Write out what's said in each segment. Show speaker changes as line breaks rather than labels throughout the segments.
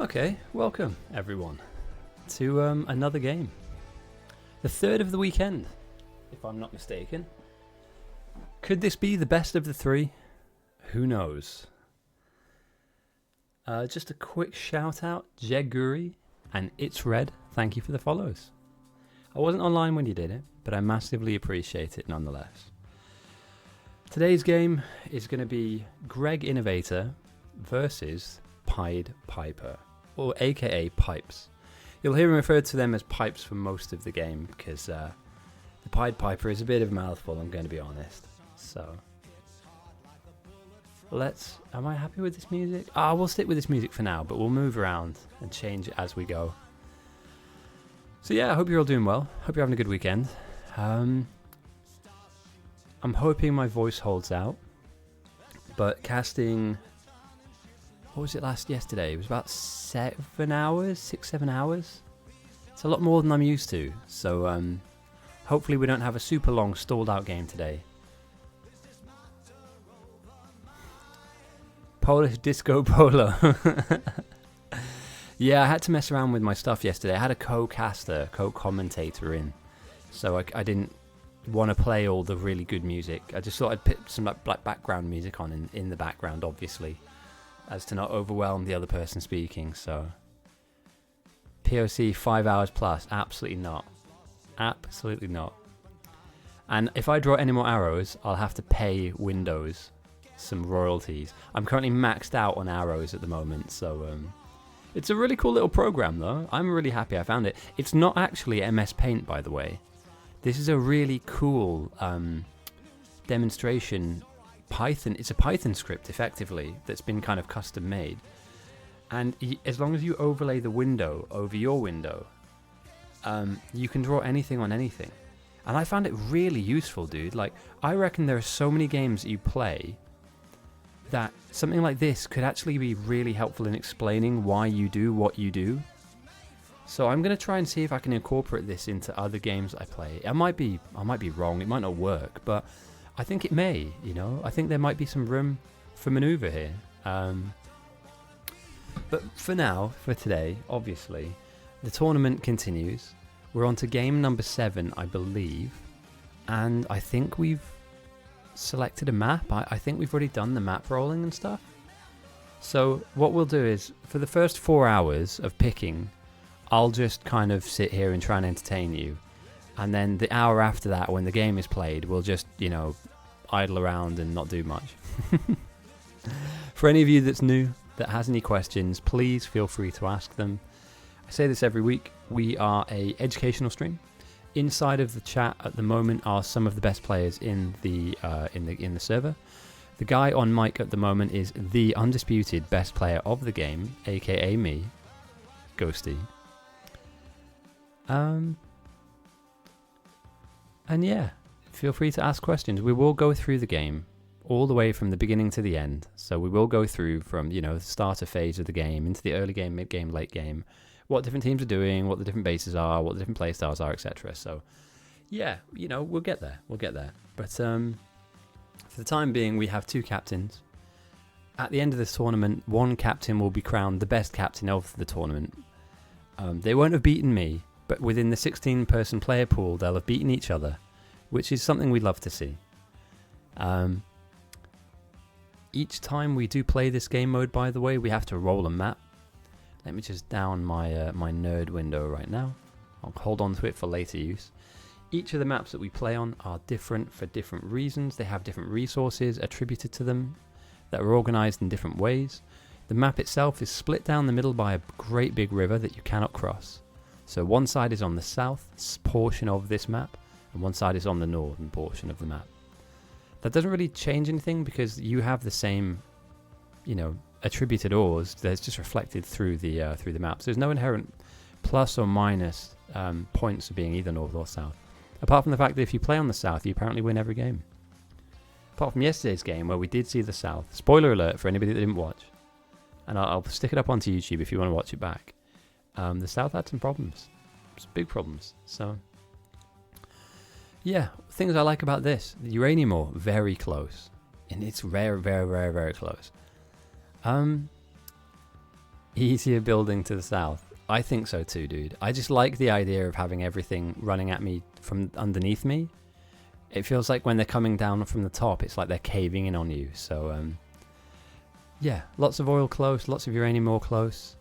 Okay, welcome everyone to another game. The third of the weekend, if I'm not mistaken. Could this be the best of the three? Who knows? Just a quick shout out, Jeguri and It's Red, thank you for the follows. I wasn't online when you did it, but I massively appreciate it nonetheless. Today's game is going to be Greg Innovator versus Pied Piper, or aka Pipes. You'll hear him referred to them as Pipes for most of the game because the Pied Piper is a bit of a mouthful, I'm going to be honest. So, am I happy with this music? We'll stick with this music for now, but we'll move around and change it as we go. So yeah, I hope you're all doing well. Hope you're having a good weekend. I'm hoping my voice holds out, but casting, what was it yesterday? It was about 7 hours, 6-7 hours. It's a lot more than I'm used to, so hopefully we don't have a super long stalled out game today. Polish Disco Polo. Yeah, I had to mess around with my stuff yesterday. I had a co-commentator in, so I didn't want to play all the really good music. I just thought I'd put some like background music on in the background, obviously, as to not overwhelm the other person speaking. So POC 5 hours plus, absolutely not. Absolutely not. And if I draw any more arrows, I'll have to pay Windows some royalties. I'm currently maxed out on arrows at the moment, so it's a really cool little program though. I'm really happy I found it. It's not actually MS Paint, by the way. This is a really cool demonstration Python. It's a Python script effectively that's been kind of custom made, and as long as you overlay the window over your window, you can draw anything on anything. And I found it really useful, dude. Like, I reckon there are so many games that you play that something like this could actually be really helpful in explaining why you do what you do. So I'm going to try and see if I can incorporate this into other games I play. I might be wrong, it might not work, but I think it may, you know. I think there might be some room for maneuver here. But for now, for today, obviously, the tournament continues. We're on to game number 7, I believe. And I think we've selected a map. I think we've already done the map rolling and stuff. So what we'll do is, for the first 4 hours of picking, I'll just kind of sit here and try and entertain you. And then the hour after that, when the game is played, we'll just, idle around and not do much. For any of you that's new, that has any questions, please feel free to ask them. I say this every week. We are a educational stream. Inside of the chat at the moment are some of the best players in the server. The guy on mic at the moment is the undisputed best player of the game, aka me, Ghosty. And yeah, feel free to ask questions. We will go through the game all the way from the beginning to the end. So we will go through from, the starter phase of the game into the early game, mid game, late game, what different teams are doing, what the different bases are, what the different play styles are, etc. So yeah, we'll get there. But for the time being, we have 2 captains. At the end of this tournament, one captain will be crowned the best captain of the tournament. They won't have beaten me, but within the 16-person player pool, they'll have beaten each other, which is something we'd love to see. Each time we do play this game mode, by the way, we have to roll a map. Let me just down my my nerd window right now. I'll hold on to it for later use. Each of the maps that we play on are different for different reasons. They have different resources attributed to them that are organized in different ways. The map itself is split down the middle by a great big river that you cannot cross. So one side is on the south portion of this map, and one side is on the northern portion of the map. That doesn't really change anything because you have the same, attributed ores that's just reflected through the map. So there's no inherent plus or minus points of being either north or south. Apart from the fact that if you play on the south, you apparently win every game. Apart from yesterday's game where we did see the south. Spoiler alert for anybody that didn't watch. And I'll stick it up onto YouTube if you want to watch it back. The south had some problems. Some big problems. So yeah, things I like about this. The uranium ore, very close. And it's very, very, very, very close. Easier building to the south. I think so too, dude. I just like the idea of having everything running at me from underneath me. It feels like when they're coming down from the top, it's like they're caving in on you. So, yeah, lots of oil close, lots of uranium ore close.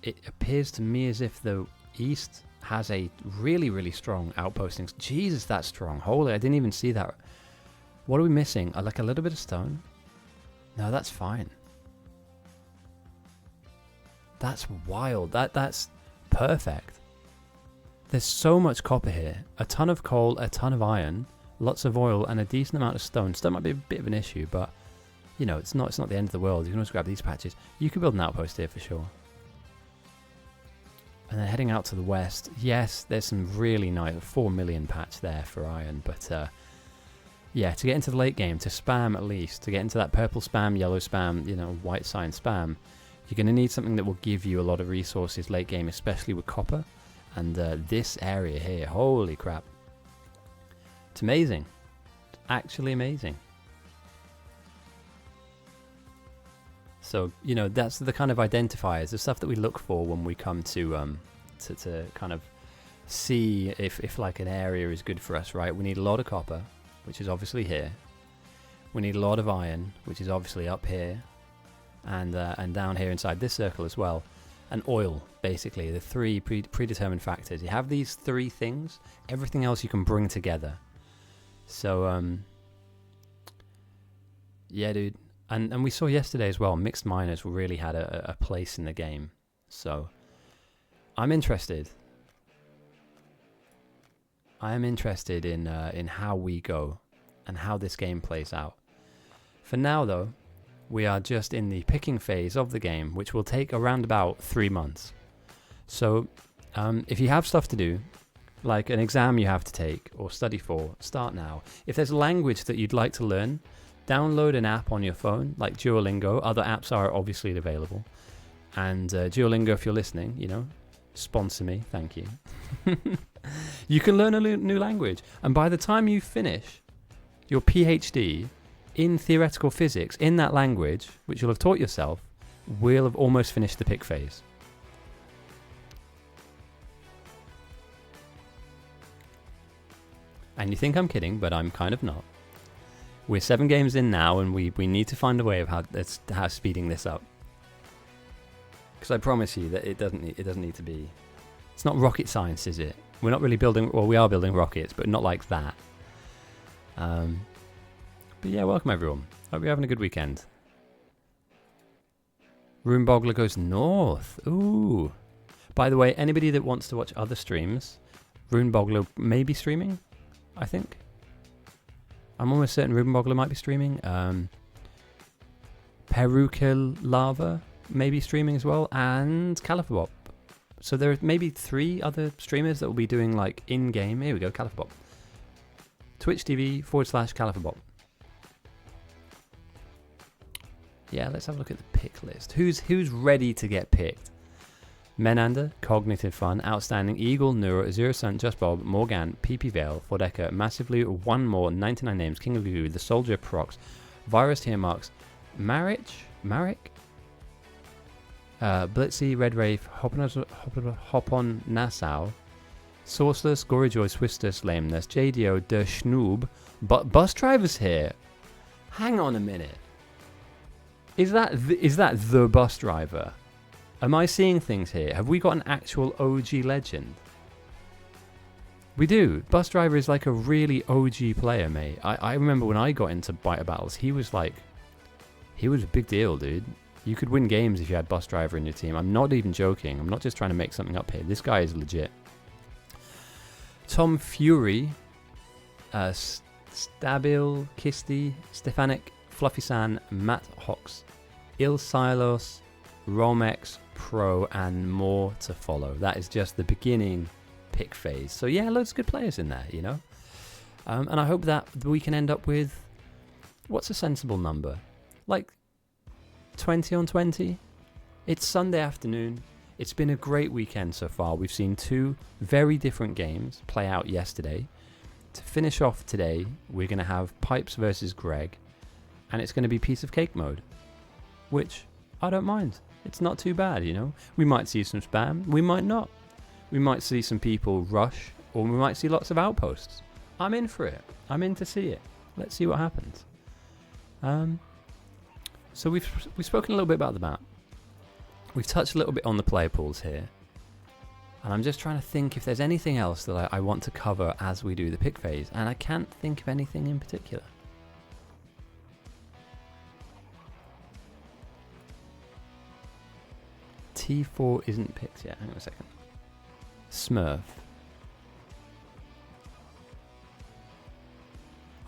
It appears to me as if the east has a really, really strong outposting. Jesus, that's strong. Holy, I didn't even see that. What are we missing? Like a little bit of stone? No, that's fine. That's wild. That's perfect. There's so much copper here. A ton of coal, a ton of iron, lots of oil, and a decent amount of stone. Stone might be a bit of an issue, but you know, it's not the end of the world. You can always grab these patches. You could build an outpost here for sure. And then heading out to the west, yes, there's some really nice 4 million patch there for iron, but yeah, to get into the late game, to spam at least, to get into that purple spam, yellow spam, you know, white sign spam, you're going to need something that will give you a lot of resources late game, especially with copper. And this area here, holy crap. It's amazing. It's actually amazing. So, you know, that's the kind of identifiers, the stuff that we look for when we come to kind of see if like an area is good for us, right? We need a lot of copper, which is obviously here. We need a lot of iron, which is obviously up here, and down here inside this circle as well. And oil, basically, the three predetermined factors. You have these three things, everything else you can bring together. So, yeah, dude. And we saw yesterday as well, mixed miners really had a place in the game. So, I'm interested. I am interested in how we go and how this game plays out. For now, though, we are just in the picking phase of the game, which will take around about 3 months. So, if you have stuff to do, like an exam you have to take or study for, start now. If there's a language that you'd like to learn, download an app on your phone, like Duolingo. Other apps are obviously available. And Duolingo, if you're listening, you know, sponsor me, thank you. You can learn a new language. And by the time you finish your PhD in theoretical physics in that language, which you'll have taught yourself, we'll have almost finished the pick phase. And you think I'm kidding, but I'm kind of not. We're 7 games in now, and we need to find a way of how speeding this up. Because I promise you that it doesn't need to be. It's not rocket science, is it? We're not really building. Well, we are building rockets, but not like that. But yeah, welcome everyone. Hope you're having a good weekend. Rune Boggler goes north. Ooh. By the way, anybody that wants to watch other streams, Rune Boggler may be streaming, I think. I'm almost certain Rune Boggler might be streaming. Perukil Lava may be streaming as well, and Califabop. So there are maybe 3 other streamers that will be doing like in-game. Here we go, Califabop. Twitch TV/Califabop. Yeah, let's have a look at the pick list. Who's ready to get picked? Menander, Cognitive Fun, Outstanding, Eagle, Neuro, Zero Sun, Just Bob, Morgan, PP Vale, Fordeca, Massively, One More, 99 Names, King of Goo, The Soldier, Prox, Virus, Marks, Marek, Blitzy, Red Wraith, Hop on Nassau, Sourceless, Gory Joy, Swistus, Lameness, JDO, Der Schnoob, Bus Driver's here. Hang on a minute. Is that the bus driver? Am I seeing things here? Have we got an actual OG legend? We do. Bus Driver is like a really OG player, mate. I remember when I got into Biter Battles, he was a big deal, dude. You could win games if you had Bus Driver in your team. I'm not even joking. I'm not just trying to make something up here. This guy is legit. Tom Fury, Stabil, Kisti, Stefanik, Fluffy-san, Matt Hawks, Il Silos, Romex, Pro, and more to follow. That is just the beginning pick phase. So yeah, loads of good players in there, you know. And I hope that we can end up with, what's a sensible number? Like 20 on 20? It's Sunday afternoon. It's been a great weekend so far. We've seen 2 very different games play out yesterday. To finish off today, we're going to have Pipes versus Greg. And it's going to be piece of cake mode, which I don't mind. It's not too bad, you know. We might see some spam, we might not. We might see some people rush, or we might see lots of outposts. I'm in for it. I'm in to see it. Let's see what happens. So we've spoken a little bit about the map. We've touched a little bit on the player pools here. And I'm just trying to think if there's anything else that I want to cover as we do the pick phase. And I can't think of anything in particular. T4 isn't picked yet. Hang on a second. Smurf.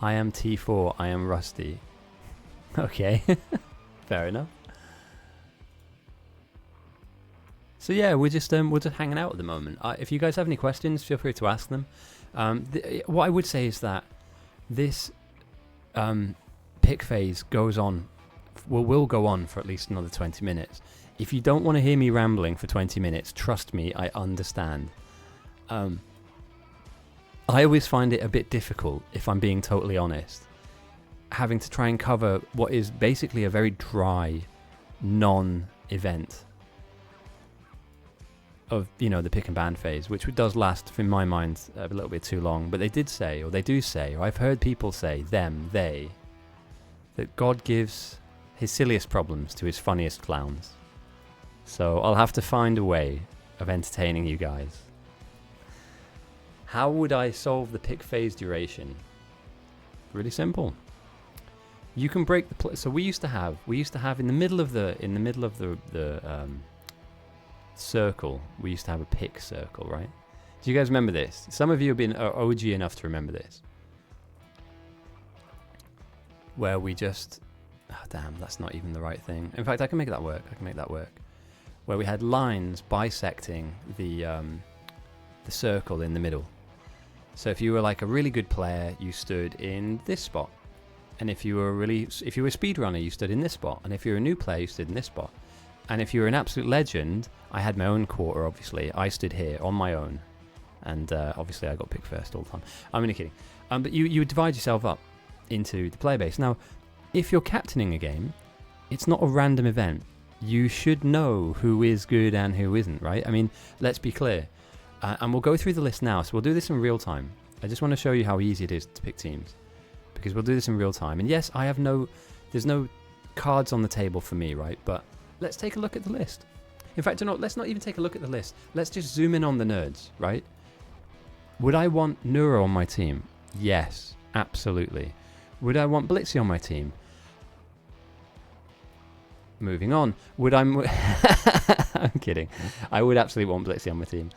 I am T4. I am Rusty. Okay. Fair enough. So yeah, we're just hanging out at the moment. If you guys have any questions, feel free to ask them. What I would say is that this pick phase goes on, will go on for at least another 20 minutes. If you don't want to hear me rambling for 20 minutes, trust me, I understand. I always find it a bit difficult, if I'm being totally honest, having to try and cover what is basically a very dry, non-event of, you know, the pick and ban phase, which does last, in my mind, a little bit too long. But they do say, or I've heard people say, that God gives his silliest problems to his funniest clowns. So I'll have to find a way of entertaining you guys. How would I solve the pick phase duration? Really simple. You can break the so we used to have in the middle of the circle, we used to have a pick circle, right? Do you guys remember this? Some of you have been OG enough to remember this. Where we just, oh damn, that's not even the right thing. In fact, I can make that work. Where we had lines bisecting the circle in the middle. So if you were like a really good player, you stood in this spot. And if you were a speedrunner, you stood in this spot. And if you're a new player, you stood in this spot. And if you were an absolute legend, I had my own quarter, obviously. I stood here on my own. And obviously I got picked first all the time. I'm only kidding. But you would divide yourself up into the player base. Now, if you're captaining a game, it's not a random event. You should know who is good and who isn't, right? I mean, let's be clear. And we'll go through the list now. So we'll do this in real time. I just want to show you how easy it is to pick teams. Because we'll do this in real time. And yes, there's no cards on the table for me, right? But let's take a look at the list. In fact, let's not even take a look at the list. Let's just zoom in on the nerds, right? Would I want Neuro on my team? Yes, absolutely. Would I want Blitzy on my team? Moving on. I'm kidding. I would absolutely want Blitzy on my team.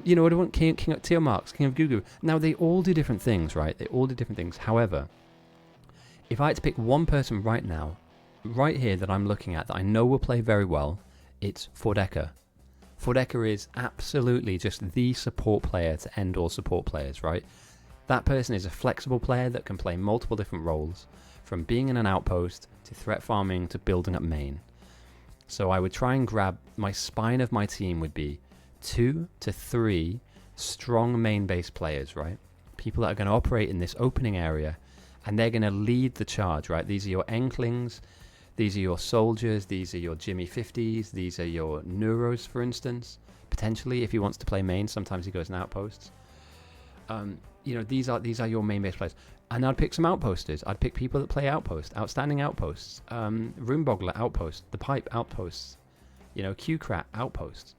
You know, would I want King Teo Marks, King of Gugu? Now, they all do different things, right? They all do different things. However, if I had to pick one person right now, right here that I'm looking at, that I know will play very well, it's Fordecker. Fordecker is absolutely just the support player to end all support players, right? That person is a flexible player that can play multiple different roles, from being in an outpost to threat farming to building up main. So I would try and grab, my spine of my team would be 2 to 3 strong main base players, right? People that are going to operate in this opening area, and they're going to lead the charge, right? These are your Enklings, these are your soldiers, these are your Jimmy 50s, these are your Neuros, for instance. Potentially, if he wants to play main, sometimes he goes in outposts. You know, these are your main base players. And I'd pick some outposters. I'd pick people that play outposts, outstanding outposts, Runeboggler outposts, the Pipe outposts, you know, Q-Crat outposts,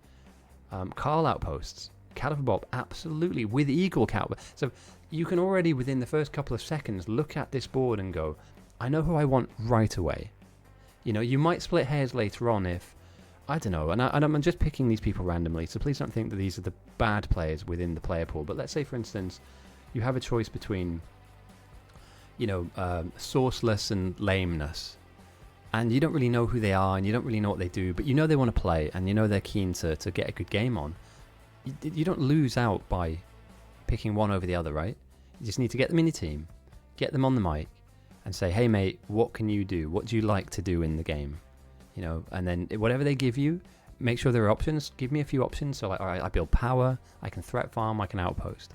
Carl outposts, Calipher absolutely, with Eagle Cat. So you can already, within the first couple of seconds, look at this board and go, I know who I want right away. You know, you might split hairs later on if, I don't know, and I'm just picking these people randomly, so please don't think that these are the bad players within the player pool. But let's say, for instance, you have a choice between, you know, sourceless and lameness, and you don't really know who they are, and you don't really know what they do, but you know they want to play, and you know they're keen to get a good game on. You don't lose out by picking one over the other, right? You just need to get them in your team, get them on the mic, and say, hey mate, what can you do? What do you like to do in the game? You know, and then whatever they give you, make sure there are options. Give me a few options. So like, all right, I build power, I can threat farm, I can outpost.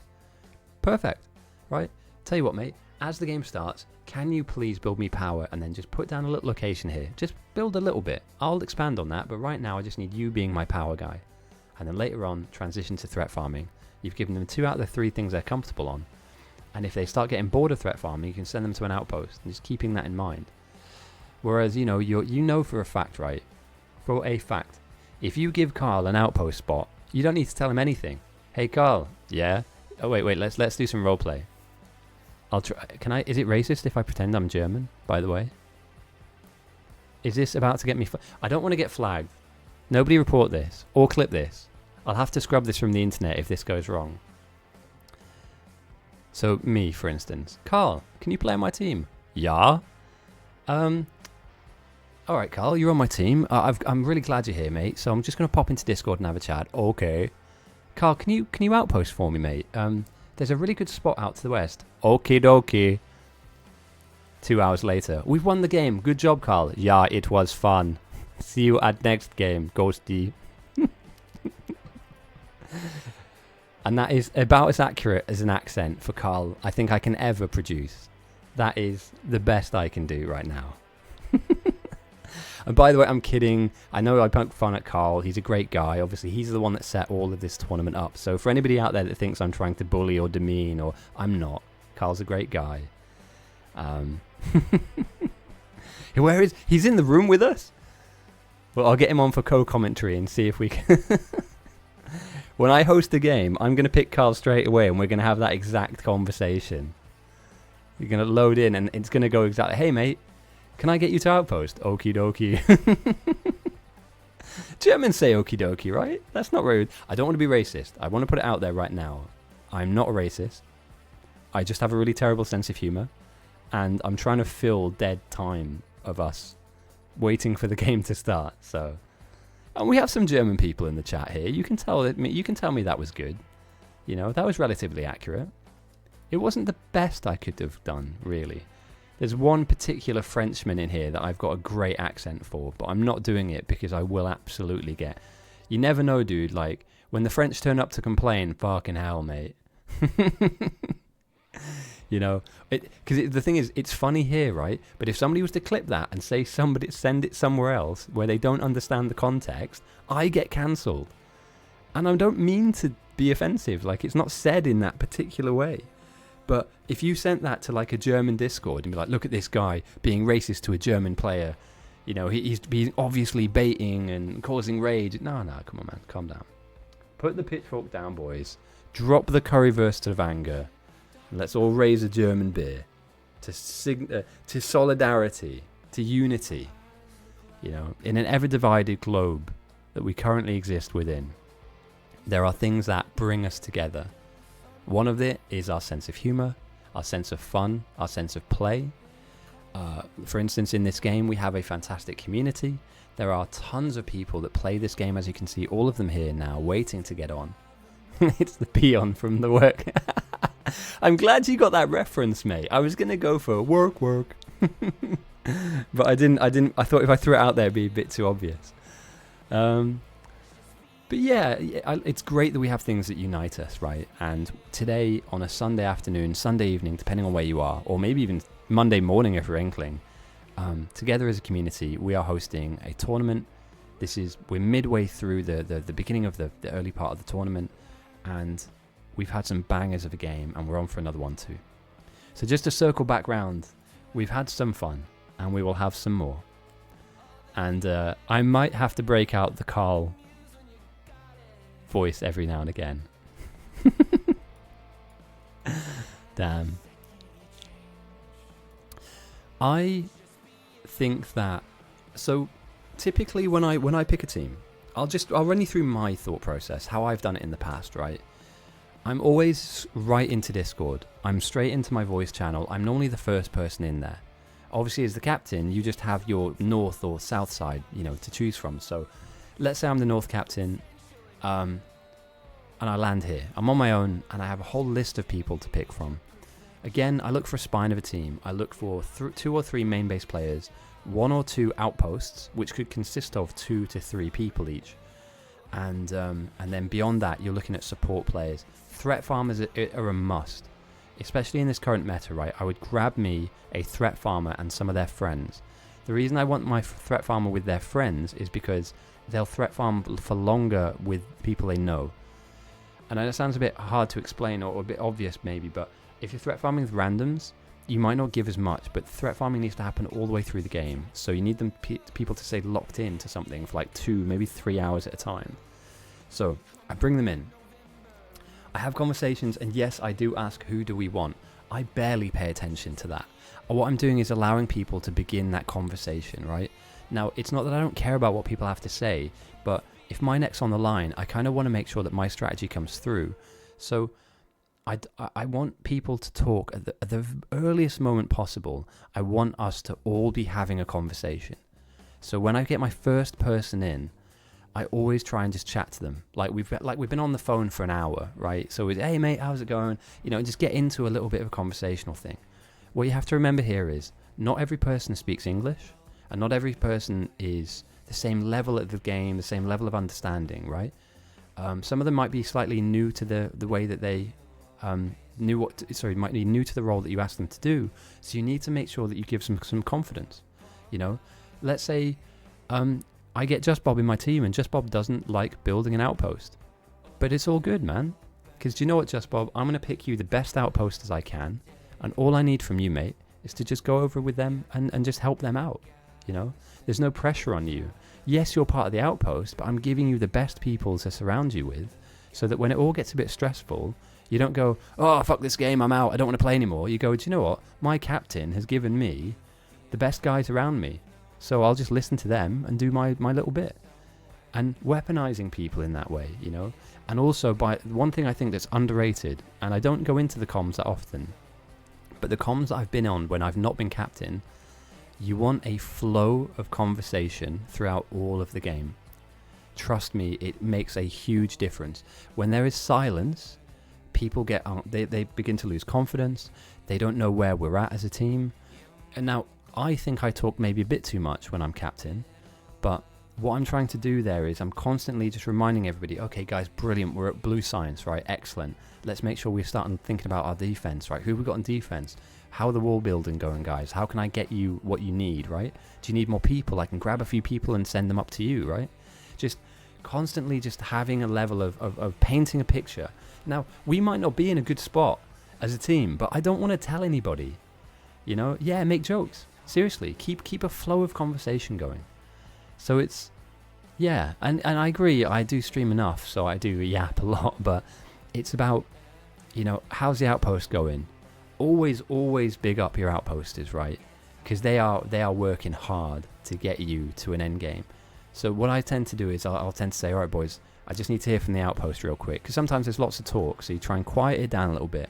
Perfect, right? Tell you what, mate, as the game starts, can you please build me power and then just put down a little location here? Just build a little bit. I'll expand on that, but right now I just need you being my power guy. And then later on, transition to threat farming. You've given them 2 out of the 3 things they're comfortable on. And if they start getting bored of threat farming, you can send them to an outpost. And just keeping that in mind. Whereas, you know for a fact, right? For a fact, if you give Carl an outpost spot, you don't need to tell him anything. Hey, Carl. Yeah? Oh, wait. Let's do some roleplay. I'll try. Is it racist if I pretend I'm German, by the way? Is this about to get me... I don't want to get flagged. Nobody report this. Or clip this. I'll have to scrub this from the internet if this goes wrong. So, me, for instance. Carl, can you play on my team? Yeah? Alright, Carl, you're on my team. I'm really glad you're here, mate. So I'm just going to pop into Discord and have a chat. Okay. Carl, can you outpost for me, mate? There's a really good spot out to the west. Okie dokie. 2 hours later. We've won the game. Good job, Carl. Yeah, it was fun. See you at next game, Ghosty. And that is about as accurate as an accent for Carl I think I can ever produce. That is the best I can do right now. And by the way, I'm kidding. I know I poke fun at Carl. He's a great guy. Obviously, he's the one that set all of this tournament up. So for anybody out there that thinks I'm trying to bully or demean, or I'm not. Carl's a great guy. Where is... He's in the room with us? Well, I'll get him on for co-commentary and see if we can... When I host a game, I'm going to pick Carl straight away and we're going to have that exact conversation. You're going to load in and it's going to go exactly, hey mate, can I get you to outpost? Okie dokie. Germans say okie dokie, right? That's not rude. I don't want to be racist. I want to put it out there right now. I'm not a racist. I just have a really terrible sense of humour. And I'm trying to fill dead time of us waiting for the game to start, so... And we have some German people in the chat here. You can tell me that was good. You know, that was relatively accurate. It wasn't the best I could have done, really. There's one particular Frenchman in here that I've got a great accent for, but I'm not doing it because I will absolutely get... You never know, dude. Like, when the French turn up to complain, fucking hell, mate. You know, because the thing is, it's funny here, right? But if somebody was to clip that and say send it somewhere else where they don't understand the context, I get cancelled. And I don't mean to be offensive. Like, it's not said in that particular way. But if you sent that to like a German Discord and be like, look at this guy being racist to a German player, you know, he's obviously baiting and causing rage. No, come on, man, calm down. Put the pitchfork down, boys. Drop the currywurst of anger. Let's all raise a German beer to solidarity, to unity, you know, in an ever-divided globe that we currently exist within. There are things that bring us together. One of it is our sense of humour, our sense of fun, our sense of play. For instance, in this game, we have a fantastic community. There are tons of people that play this game, as you can see, all of them here now, waiting to get on. It's the peon from the work. I'm glad you got that reference, mate. I was going to go for work. But I didn't. I thought if I threw it out there, it'd be a bit too obvious. But yeah, it's great that we have things that unite us, right? And today, on a Sunday afternoon, Sunday evening, depending on where you are, or maybe even Monday morning if you're Inkling, together as a community, we are hosting a tournament. We're midway through the beginning of the early part of the tournament, and we've had some bangers of a game, and we're on for another one too. So just to circle back round, we've had some fun, and we will have some more. And I might have to break out the Carl voice every now and again. Damn. I think that... So, typically when I pick a team, I'll run you through my thought process, how I've done it in the past, right? I'm always right into Discord. I'm straight into my voice channel. I'm normally the first person in there. Obviously, as the captain, you just have your north or south side, you know, to choose from. So, let's say I'm the north captain, and I land here. I'm on my own, and I have a whole list of people to pick from. Again, I look for a spine of a team. I look for 2 or 3 main base players, 1 or 2 outposts, which could consist of 2 to 3 people each. And then beyond that, you're looking at support players. Threat farmers are a must, especially in this current meta, right? I would grab me a threat farmer and some of their friends. The reason I want my threat farmer with their friends is because they'll threat farm for longer with people they know. And I know it sounds a bit hard to explain or a bit obvious maybe, but if you're threat farming with randoms, you might not give as much, but threat farming needs to happen all the way through the game. So you need them people to stay locked in to something for like 2, maybe 3 hours at a time. So I bring them in. I have conversations, and yes, I do ask, who do we want? I barely pay attention to that. What I'm doing is allowing people to begin that conversation, right? Now, it's not that I don't care about what people have to say, but if my neck's on the line, I kind of want to make sure that my strategy comes through. So I want people to talk at the earliest moment possible. I want us to all be having a conversation. So when I get my first person in, I always try and just chat to them. Like we've been on the phone for an hour, right? So it's, hey mate, how's it going? And just get into a little bit of a conversational thing. What you have to remember here is not every person speaks English, and not every person is the same level of the game, the same level of understanding, right? Some of them might be slightly new to the way that they might be new to the role that you ask them to do. So you need to make sure that you give some confidence. Let's say I get Just Bob in my team, and Just Bob doesn't like building an outpost, but it's all good, man. Because do you know what, Just Bob? I'm going to pick you the best outpost as I can, and all I need from you, mate, is to just go over with them and just help them out. There's no pressure on you. Yes, you're part of the outpost, but I'm giving you the best people to surround you with, so that when it all gets a bit stressful, you don't go, oh, fuck this game, I'm out, I don't want to play anymore. You go, do you know what? My captain has given me the best guys around me, so I'll just listen to them and do my little bit. And weaponizing people in that way, And also, by one thing I think that's underrated, and I don't go into the comms that often, but the comms that I've been on when I've not been captain, you want a flow of conversation throughout all of the game. Trust me, it makes a huge difference. When there is silence, people they begin to lose confidence. They don't know where we're at as a team. And now, I think I talk maybe a bit too much when I'm captain, but what I'm trying to do there is I'm constantly just reminding everybody, okay guys, brilliant, we're at blue science, right? Excellent. Let's make sure we're starting thinking about our defense, right? Who have we got in defense? How are the wall building going, guys? How can I get you what you need, right? Do you need more people? I can grab a few people and send them up to you, right? Just constantly just having a level of painting a picture. Now, we might not be in a good spot as a team, but I don't want to tell anybody, Yeah, make jokes. Seriously, keep a flow of conversation going. So it's, yeah, and I agree, I do stream enough, so I do yap a lot, but it's about, how's the outpost going? Always big up your outposters, right? Because they are working hard to get you to an end game. So what I tend to do is I'll tend to say, all right, boys, I just need to hear from the outpost real quick, because sometimes there's lots of talk, so you try and quiet it down a little bit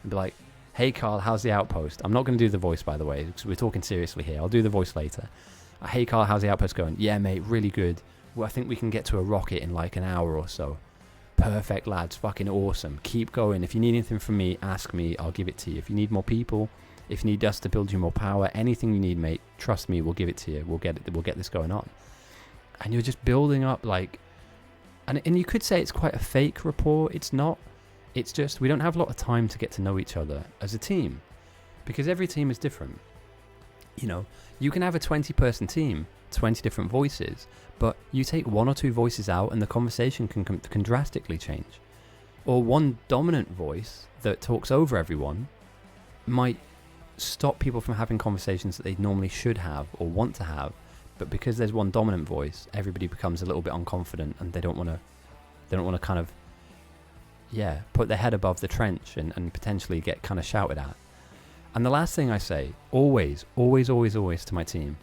and be like, hey Carl, how's the outpost? I'm not going to do the voice, by the way, because we're talking seriously here. I'll do the voice later. Hey Carl, how's the outpost going? Yeah, mate, really good. Well, I think we can get to a rocket in like an hour or so. Perfect, lads. Fucking awesome. Keep going. If you need anything from me, ask me. I'll give it to you. If you need more people, if you need us to build you more power, anything you need, mate, trust me, we'll give it to you. We'll get this going on. And you're just building up and you could say it's quite a fake rapport. It's not. It's just we don't have a lot of time to get to know each other as a team, because every team is different. You can have a 20-person team, 20 different voices, but you take 1 or 2 voices out and the conversation can drastically change. Or one dominant voice that talks over everyone might stop people from having conversations that they normally should have or want to have, but because there's one dominant voice, everybody becomes a little bit unconfident and they don't want to kind of put their head above the trench and potentially get kind of shouted at. And the last thing I say, always to my team,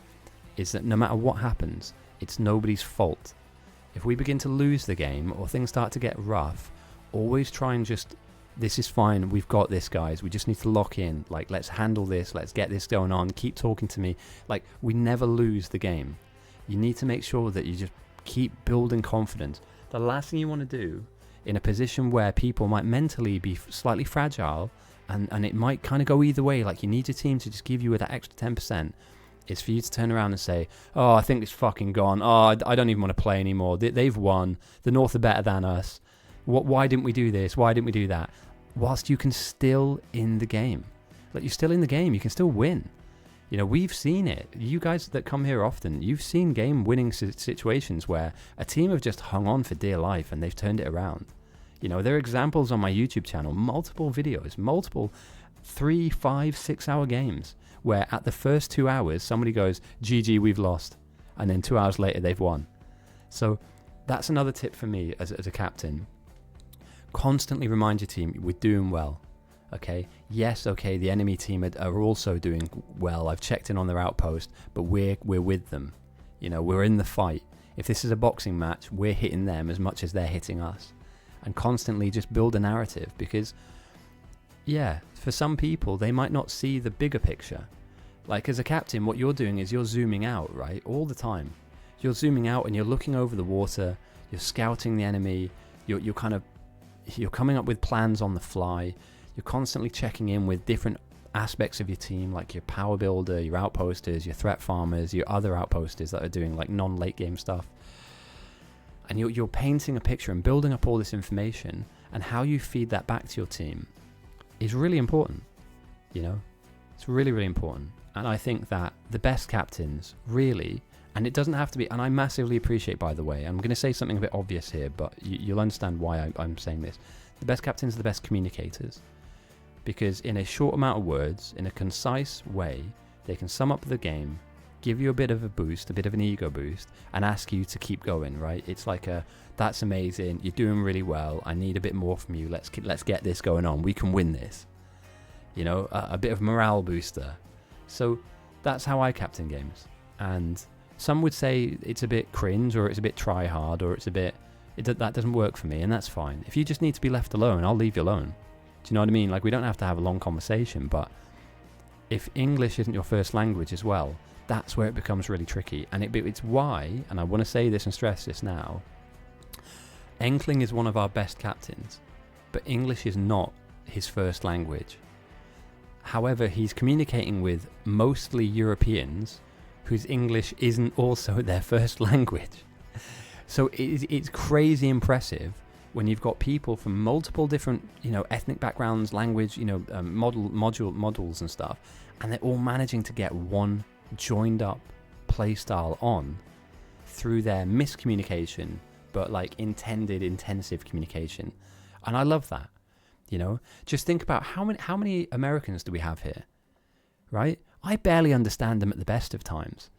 is that no matter what happens, it's nobody's fault. If we begin to lose the game or things start to get rough, always try and this is fine, we've got this, guys, we just need to lock in, let's handle this, let's get this going on, keep talking to me. We never lose the game. You need to make sure that you just keep building confidence. The last thing you want to do in a position where people might mentally be slightly fragile, and it might kind of go either way, you need your team to just give you that extra 10%, is for you to turn around and say, oh, I think it's fucking gone, oh, I don't even want to play anymore, they've won, the North are better than us, why didn't we do this, why didn't we do that? Whilst you can still in the game. You're still in the game, you can still win. You know, we've seen it. You guys that come here often, you've seen game-winning situations where a team have just hung on for dear life and they've turned it around. You know, there are examples on my YouTube channel, multiple videos, multiple 3, 5, 6 hour games where at the first 2 hours somebody goes, GG, we've lost, and then 2 hours later they've won. So that's another tip for me as a captain. Constantly remind your team we're doing well. Okay, yes, okay, the enemy team are also doing well. I've checked in on their outpost, but we're with them. You know, we're in the fight. If this is a boxing match, we're hitting them as much as they're hitting us. And constantly just build a narrative, because yeah, for some people they might not see the bigger picture. Like as a captain, what you're doing is you're zooming out, right, all the time. You're zooming out and you're looking over the water, you're scouting the enemy, you're coming up with plans on the fly. You're constantly checking in with different aspects of your team, like your power builder, your outposters, your threat farmers, your other outposters that are doing like non-late game stuff. And you're painting a picture and building up all this information, and how you feed that back to your team is really important. You know, it's really, really important. And I think that the best captains really, and it doesn't have to be, and I massively appreciate, by the way, I'm going to say something a bit obvious here, but you'll understand why I'm saying this. The best captains are the best communicators, because in a short amount of words, in a concise way, they can sum up the game, give you a bit of a boost, a bit of an ego boost, and ask you to keep going, right? It's like that's amazing, you're doing really well, I need a bit more from you, let's get this going on, we can win this. You know, a bit of morale booster. So that's how I captain games. And some would say it's a bit cringe, or it's a bit try hard, or it's a bit, that doesn't work for me, and that's fine. If you just need to be left alone, I'll leave you alone. Do you know what I mean? Like, we don't have to have a long conversation, but if English isn't your first language as well, that's where it becomes really tricky. And it's why, and I want to say this and stress this now, Enkling is one of our best captains, but English is not his first language. However, he's communicating with mostly Europeans whose English isn't also their first language. So it's crazy impressive when you've got people from multiple different, you know, ethnic backgrounds, language, you know, models and stuff, and they're all managing to get one joined up play style on through their miscommunication, but like intended intensive communication. And I love that. You know, just think about how many Americans do we have here, right? I barely understand them at the best of times.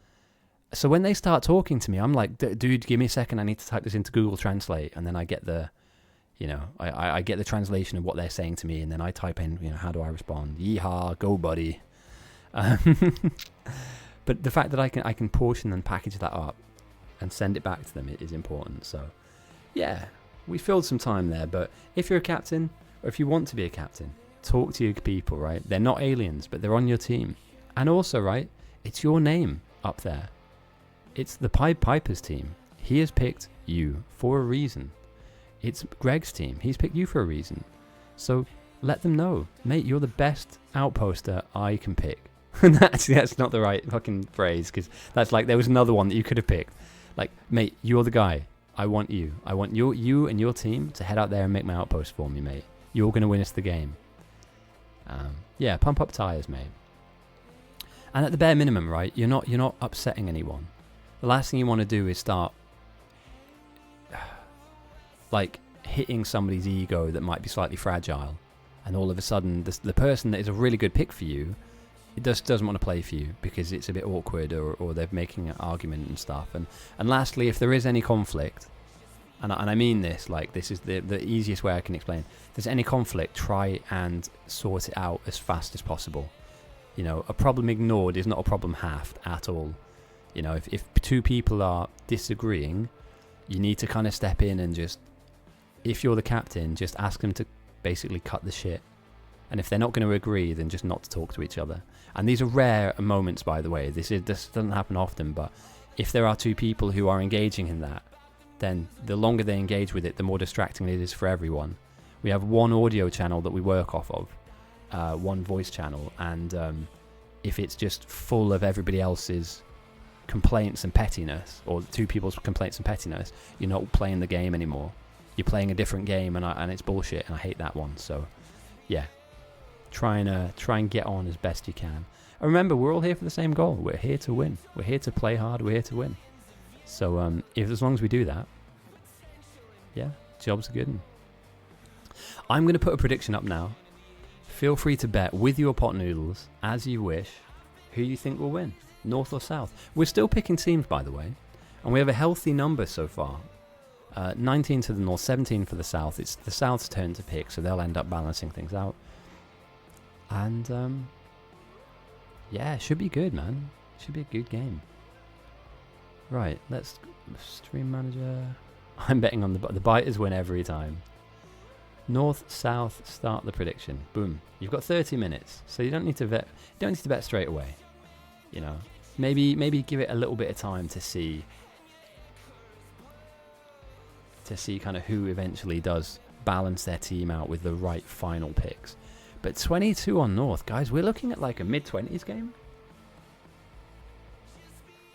So when they start talking to me, I'm like, dude, give me a second. I need to type this into Google Translate. And then I get the, you know, I get the translation of what they're saying to me. And then I type in, you know, how do I respond? Yeehaw, go buddy. But the fact that I can portion and package that up and send it back to them is important. So yeah, we filled some time there. But if you're a captain, or if you want to be a captain, talk to your people, right? They're not aliens, but they're on your team. And also, right, it's your name up there. It's the Pied Piper's team. He has picked you for a reason. It's Greg's team. He's picked you for a reason. So let them know, mate, you're the best outposter I can pick. Actually, that's not the right fucking phrase, because that's like, there was another one that you could have picked. Like, mate, you're the guy. I want you. I want you and your team to head out there and make my outpost for me, mate. You're going to win us the game. Yeah, pump up tires, mate. And at the bare minimum, right, you're not upsetting anyone. The last thing you want to do is start like hitting somebody's ego that might be slightly fragile, and all of a sudden the person that is a really good pick for you, it just doesn't want to play for you because it's a bit awkward, or they're making an argument and stuff. And lastly, if there is any conflict, and I mean this, like, this is the easiest way I can explain, if there's any conflict, try and sort it out as fast as possible. You know, a problem ignored is not a problem halved at all. You know, if two people are disagreeing, you need to kind of step in and just, if you're the captain, just ask them to basically cut the shit. And if they're not going to agree, then just not to talk to each other. And these are rare moments, by the way. This doesn't happen often, but if there are two people who are engaging in that, then the longer they engage with it, the more distracting it is for everyone. We have one audio channel that we work off of, one voice channel, and if it's just full of everybody else's complaints and pettiness, or two people's complaints and pettiness, you're not playing the game anymore. You're playing a different game, and it's bullshit, and I hate that one. So yeah, try and get on as best you can. And remember, we're all here for the same goal. We're here to win. We're here to play hard. We're here to win. So if as long as we do that, yeah, job's a good one. I'm going to put a prediction up now. Feel free to bet with your pot noodles, as you wish, who you think will win, north or south. We're still picking teams, by the way, and we have a healthy number so far. 19 to the north, 17 for the south. It's the south's turn to pick, so they'll end up balancing things out. And yeah, it should be good, man. Should be a good game. Right, let's stream manager. I'm betting on the biters win every time. North, south, start the prediction. Boom. You've got 30 minutes, so you don't need to bet. You don't need to bet straight away. You know, maybe give it a little bit of time to see kind of who eventually does balance their team out with the right final picks. But 22 on North, guys. We're looking at like a mid-20s game.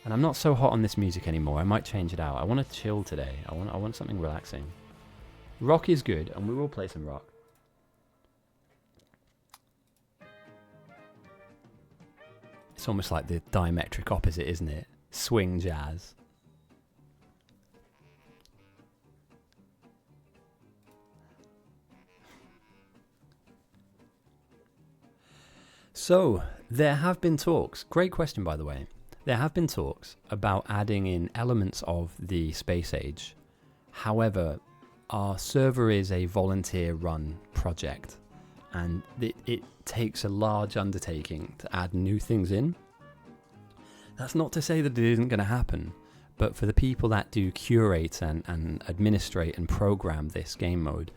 And I'm not so hot on this music anymore. I might change it out. I want to chill today. I want something relaxing. Rock is good, and we will play some rock. It's almost like the diametric opposite, isn't it? Swing jazz. So, there have been talks. Great question, by the way. There have been talks about adding in elements of the space age. However, our server is a volunteer-run project, and it takes a large undertaking to add new things in. That's not to say that it isn't going to happen, but for the people that do curate and administrate and program this game mode,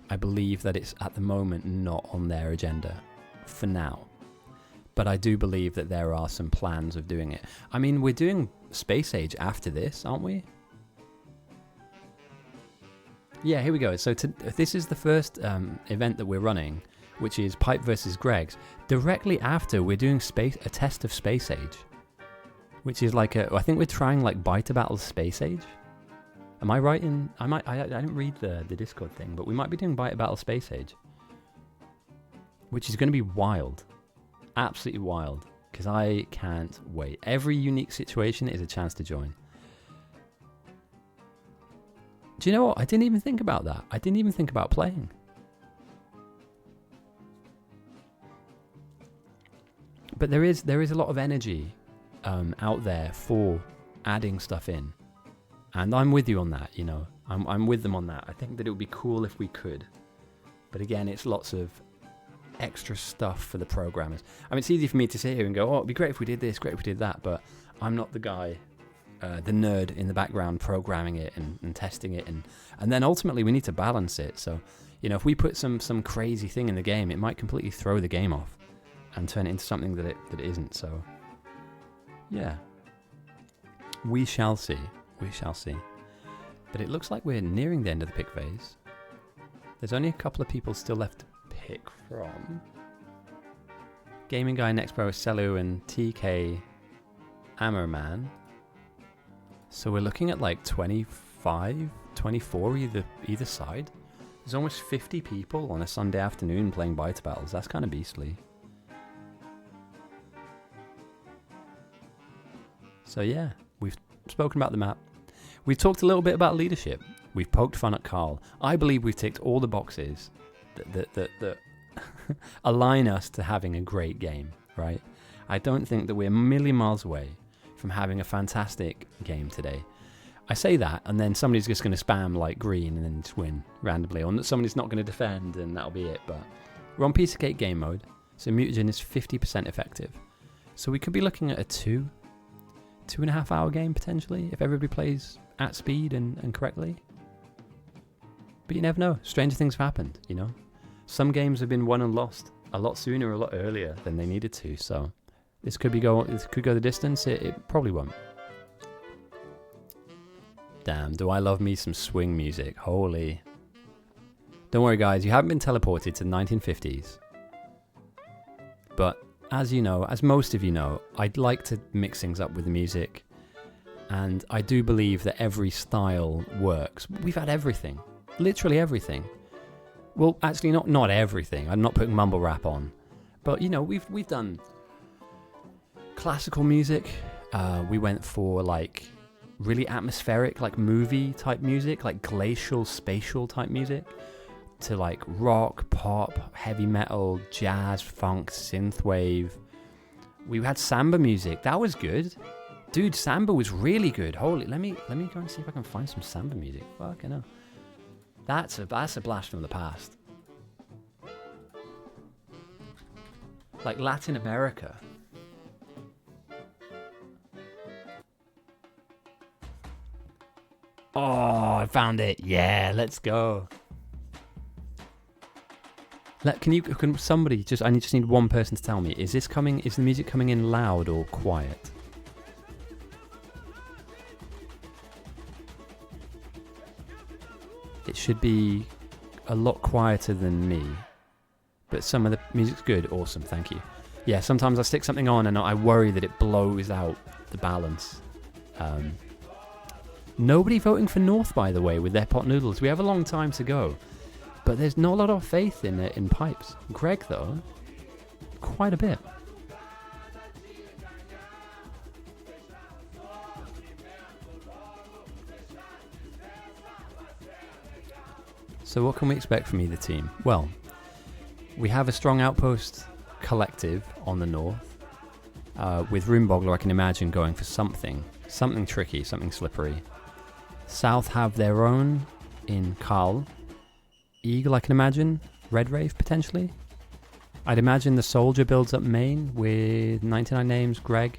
I believe that it's at the moment not on their agenda for now. But I do believe that there are some plans of doing it. I mean, we're doing Space Age after this, aren't we? Yeah, here we go. So this is the first event that we're running, which is Pipe versus Greg's. Directly after, we're doing a test of Space Age, which is like I think we're trying like Biter Battle Space Age. Am I right in? I didn't read the Discord thing, but we might be doing Biter Battle Space Age, which is going to be wild. Absolutely wild, because I can't wait. Every unique situation is a chance to join. Do you know what? I didn't even think about that. I didn't even think about playing. But there is a lot of energy out there for adding stuff in, and I'm with you on that. You know, I'm with them on that. I think that it would be cool if we could, but again, it's lots of extra stuff for the programmers. I mean, it's easy for me to sit here and go, oh, it'd be great if we did this, great if we did that, but I'm not the guy, the nerd in the background programming it and testing it, and then ultimately we need to balance it. So, you know, if we put some crazy thing in the game, it might completely throw the game off and turn it into something that it isn't. So, yeah, we shall see. We shall see. But it looks like we're nearing the end of the pick phase. There's only a couple of people still left to pick from. Gaming Guy, Next Pro, Celu, and TK Ammerman. So we're looking at like 25, 24 either side. There's almost 50 people on a Sunday afternoon playing Biter Battles. That's kind of beastly. So yeah, we've spoken about the map. We've talked a little bit about leadership. We've poked fun at Carl. I believe we've ticked all the boxes that align us to having a great game, right? I don't think that we're a million miles away from having a fantastic game today. I say that, and then somebody's just going to spam like green and then just win randomly, or somebody's not going to defend, and that'll be it. But we're on piece of cake game mode, so mutagen is 50% effective. So we could be looking at a 2.5 hour game potentially, if everybody plays at speed and correctly. But you never know. Stranger things have happened, you know. Some games have been won and lost a lot sooner, a lot earlier than they needed to. So this could go the distance. It probably won't. Damn, do I love me some swing music. Holy. Don't worry, guys. You haven't been teleported to the 1950s. But as you know, as most of you know, I'd like to mix things up with the music. And I do believe that every style works. We've had everything. Literally everything. Well, actually, not everything. I'm not putting mumble rap on. But you know, we've done classical music. We went for like really atmospheric, like movie type music, like glacial, spatial type music, to like rock, pop, heavy metal, jazz, funk, synthwave. We had samba music. That was good. Dude, samba was really good. Holy, let me go and see if I can find some samba music. Fucking hell. That's a blast from the past. Like Latin America. Oh, I found it. Yeah, let's go. Can somebody just? I just need one person to tell me. Is the music coming in loud or quiet? It should be a lot quieter than me, but some of the music's good. Awesome, thank you. Yeah, sometimes I stick something on and I worry that it blows out the balance. Nobody voting for North, by the way, with their pot noodles. We have a long time to go, but there's not a lot of faith in pipes. Greg, though, quite a bit. So what can we expect from either team? Well, we have a strong outpost collective on the north. With Roomboggler, I can imagine going for something tricky, something slippery. South have their own in Carl. Eagle, I can imagine. Red Rave, potentially. I'd imagine the Soldier builds up main with 99 names, Greg.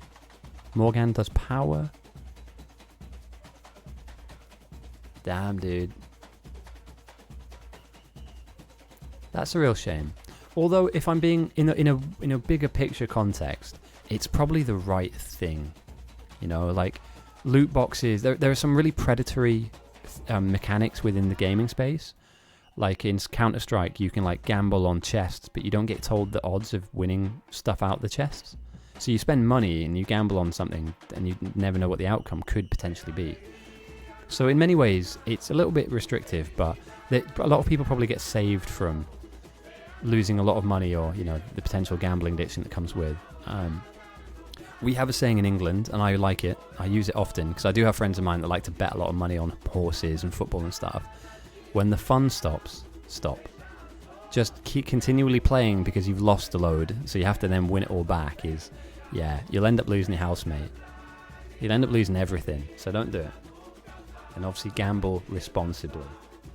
Morgan does power. Damn, dude. That's a real shame. Although, if I'm being in a bigger picture context, it's probably the right thing. You know, like loot boxes. There are some really predatory mechanics within the gaming space. Like in Counter-Strike, you can like gamble on chests, but you don't get told the odds of winning stuff out the chests. So you spend money and you gamble on something, and you never know what the outcome could potentially be. So in many ways, it's a little bit restrictive, but a lot of people probably get saved from losing a lot of money, or you know, the potential gambling addiction that comes with. We have a saying in England, and I like it. I use it often because I do have friends of mine that like to bet a lot of money on horses and football and stuff. When the fun stops, stop. Just keep continually playing because you've lost a load, so you have to then win it all back. You'll end up losing your housemate. You'll end up losing everything, so don't do it. And obviously gamble responsibly.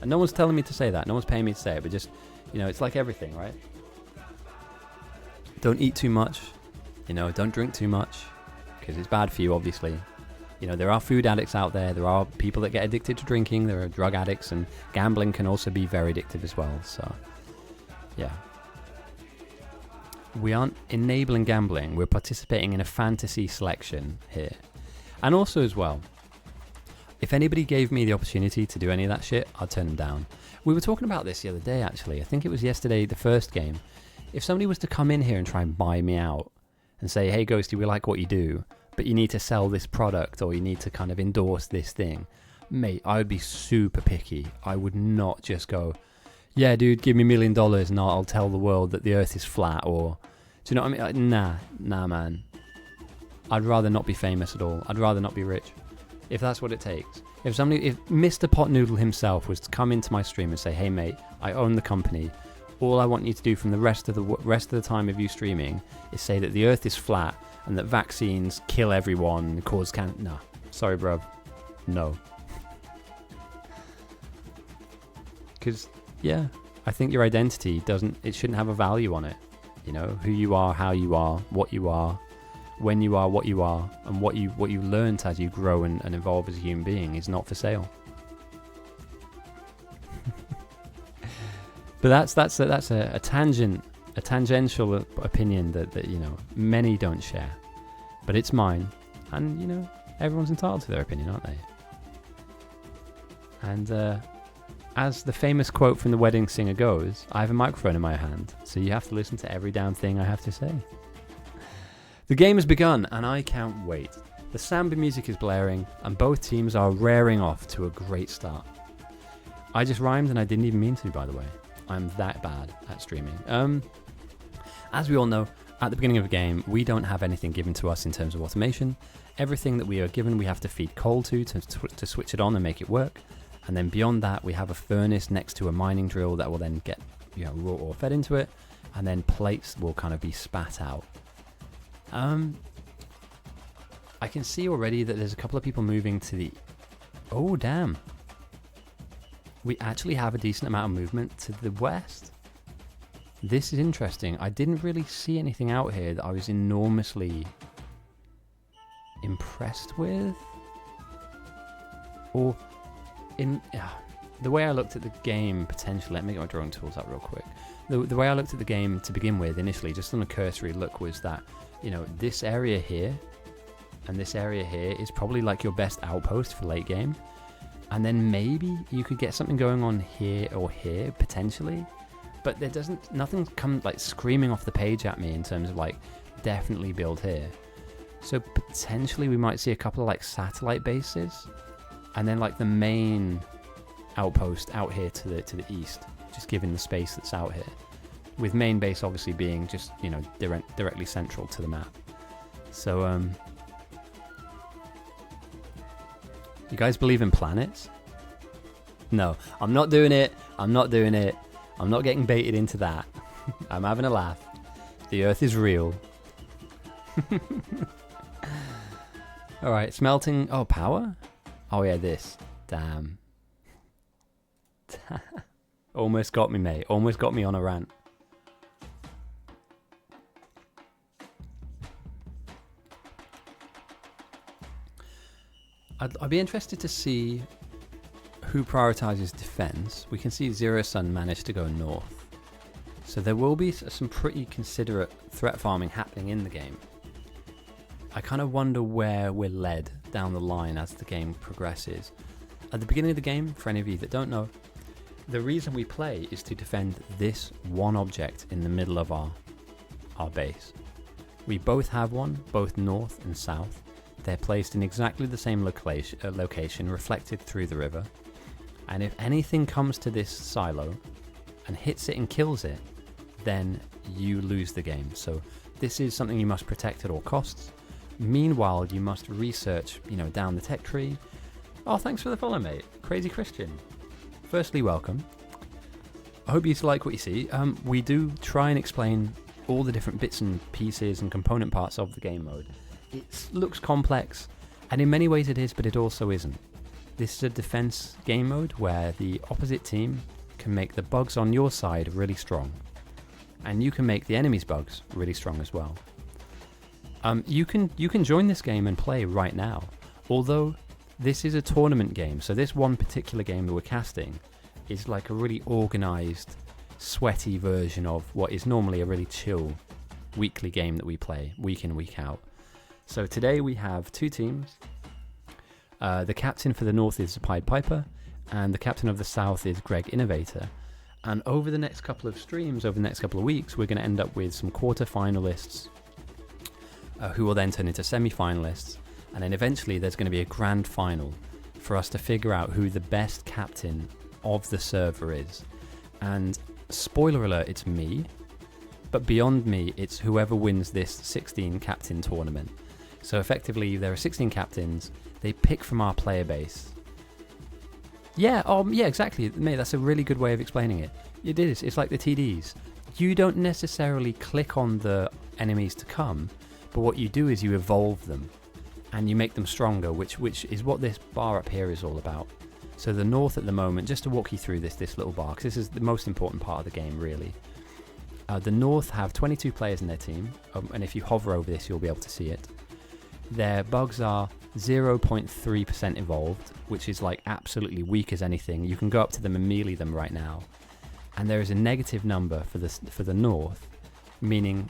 And no one's telling me to say that. No one's paying me to say it, but just, you know, it's like everything, right? Don't eat too much. You know, don't drink too much because it's bad for you, obviously. You know, there are food addicts out there. There are people that get addicted to drinking. There are drug addicts, and gambling can also be very addictive as well. So, yeah. We aren't enabling gambling. We're participating in a fantasy selection here. And also as well, if anybody gave me the opportunity to do any of that shit, I'd turn them down. We were talking about this the other day, actually. I think it was yesterday, the first game. If somebody was to come in here and try and buy me out and say, hey, Ghosty, we like what you do, but you need to sell this product or you need to kind of endorse this thing, mate, I would be super picky. I would not just go, yeah, dude, give me $1 million and I'll tell the world that the earth is flat, or, do you know what I mean? Like, nah, man. I'd rather not be famous at all. I'd rather not be rich, if that's what it takes. If Mr. Pot Noodle himself was to come into my stream and say, hey, mate, I own the company. All I want you to do from the rest of the time of you streaming is say that the earth is flat and that vaccines kill everyone and cause cancer. Nah, sorry, bruv. No. Because, yeah, I think your identity shouldn't have a value on it. You know, who you are, how you are, what you are, when you are, what you are, and what you learnt as you grow and evolve as a human being is not for sale. But that's a tangential opinion that you know many don't share, but it's mine, and you know everyone's entitled to their opinion, aren't they? And as the famous quote from The Wedding Singer goes, I have a microphone in my hand, so you have to listen to every damn thing I have to say. The game has begun, and I can't wait. The samba music is blaring, and both teams are raring off to a great start. I just rhymed, and I didn't even mean to, by the way. I'm that bad at streaming. And As we all know, at the beginning of a game, we don't have anything given to us in terms of automation. Everything that we are given, we have to feed coal to switch it on and make it work. And then beyond that, we have a furnace next to a mining drill that will then get raw ore fed into it, and then plates will kind of be spat out. I can see already that there's a couple of people moving to the... Oh, damn. We actually have a decent amount of movement to the west. This is interesting. I didn't really see anything out here that I was enormously impressed with. Or the way I looked at the game potentially, let me get my drawing tools out real quick. The way I looked at the game to begin with initially, just on a cursory look, was that, this area here and this area here is probably like your best outpost for late game. And then maybe you could get something going on here or here potentially. But nothing's come like screaming off the page at me in terms of like definitely build here. So potentially we might see a couple of like satellite bases, and then like the main outpost out here to the east, just given the space that's out here. With main base obviously being just directly central to the map. So you guys believe in planets? No, I'm not doing it. I'm not getting baited into that. I'm having a laugh. The Earth is real. Alright, smelting... Oh, power? Oh yeah, this. Damn. Almost got me, mate. Almost got me on a rant. I'd be interested to see who prioritizes defense. We can see Zero Sun managed to go north. So there will be some pretty considerate threat farming happening in the game. I kind of wonder where we're led down the line as the game progresses. At the beginning of the game, for any of you that don't know, the reason we play is to defend this one object in the middle of our base. We both have one, both north and south. They're placed in exactly the same location, reflected through the river. And if anything comes to this silo and hits it and kills it, then you lose the game. So this is something you must protect at all costs. Meanwhile, you must research, down the tech tree. Oh, thanks for the follow, mate. Crazy Christian. Firstly, welcome. I hope you like what you see. We do try and explain all the different bits and pieces and component parts of the game mode. It looks complex, and in many ways it is, but it also isn't. This is a defense game mode where the opposite team can make the bugs on your side really strong, and you can make the enemy's bugs really strong as well. You can join this game and play right now, although this is a tournament game, so this one particular game that we're casting is like a really organized, sweaty version of what is normally a really chill weekly game that we play week in, week out. So today we have two teams. The captain for the north is the Pied Piper, and the captain of the south is Greg Innovator. And over the next couple of streams, over the next couple of weeks, we're going to end up with some quarter-finalists who will then turn into semi-finalists. And then eventually there's going to be a grand final for us to figure out who the best captain of the server is. And spoiler alert, it's me. But beyond me, it's whoever wins this 16 captain tournament. So effectively, there are 16 captains. They pick from our player base. Yeah, exactly. Mate, that's a really good way of explaining it. It is. It's like the TDs. You don't necessarily click on the enemies to come, but what you do is you evolve them, and you make them stronger, which is what this bar up here is all about. So the north at the moment, just to walk you through this little bar, because this is the most important part of the game, really. The north have 22 players in their team, and if you hover over this, you'll be able to see it. Their bugs are 0.3% evolved, which is like absolutely weak as anything. You can go up to them and melee them right now. And there is a negative number for the north, meaning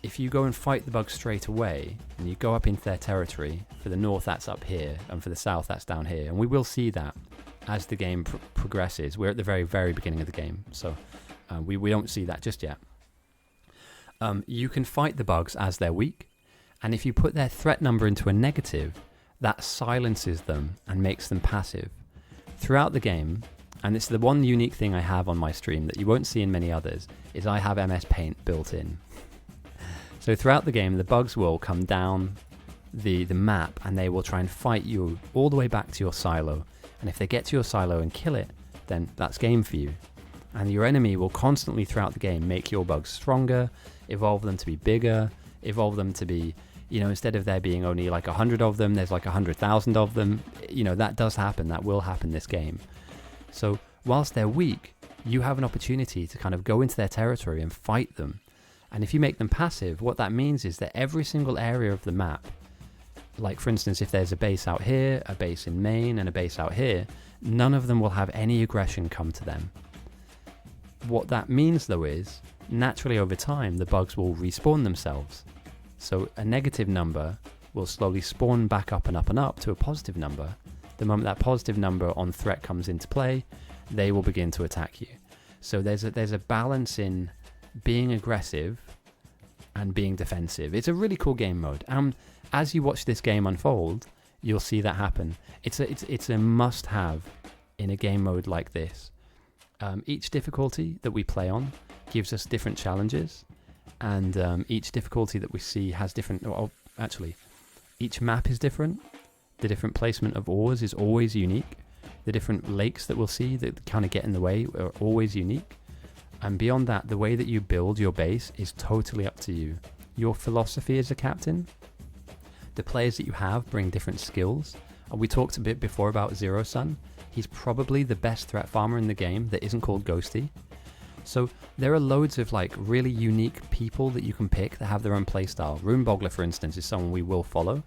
if you go and fight the bugs straight away and you go up into their territory, for the north that's up here and for the south that's down here. And we will see that as the game progresses. We're at the very, very beginning of the game, so we don't see that just yet. You can fight the bugs as they're weak. And if you put their threat number into a negative, that silences them and makes them passive. Throughout the game, and it's the one unique thing I have on my stream that you won't see in many others, is I have MS Paint built in. So throughout the game, the bugs will come down the map and they will try and fight you all the way back to your silo. And if they get to your silo and kill it, then that's game for you. And your enemy will constantly throughout the game make your bugs stronger, evolve them to be bigger, evolve them to be, instead of there being only like 100 of them, there's like 100,000 of them. That does happen, that will happen this game. So whilst they're weak, you have an opportunity to kind of go into their territory and fight them. And if you make them passive, what that means is that every single area of the map, like for instance, if there's a base out here, a base in Maine, and a base out here, none of them will have any aggression come to them. What that means though is, naturally over time, the bugs will respawn themselves. So a negative number will slowly spawn back up and up and up to a positive number. The moment that positive number on threat comes into play, they will begin to attack you. So there's a balance in being aggressive and being defensive. It's a really cool game mode. As you watch this game unfold, you'll see that happen. It's a must-have in a game mode like this. Each difficulty that we play on gives us different challenges, and each difficulty that we see has different... actually, each map is different. The different placement of ores is always unique. The different lakes that we'll see that kind of get in the way are always unique. And beyond that, the way that you build your base is totally up to you. Your philosophy as a captain, the players that you have bring different skills. And we talked a bit before about Zero Sun. He's probably the best threat farmer in the game that isn't called Ghosty. So there are loads of like really unique people that you can pick that have their own playstyle. Runebogler, for instance, is someone we will follow.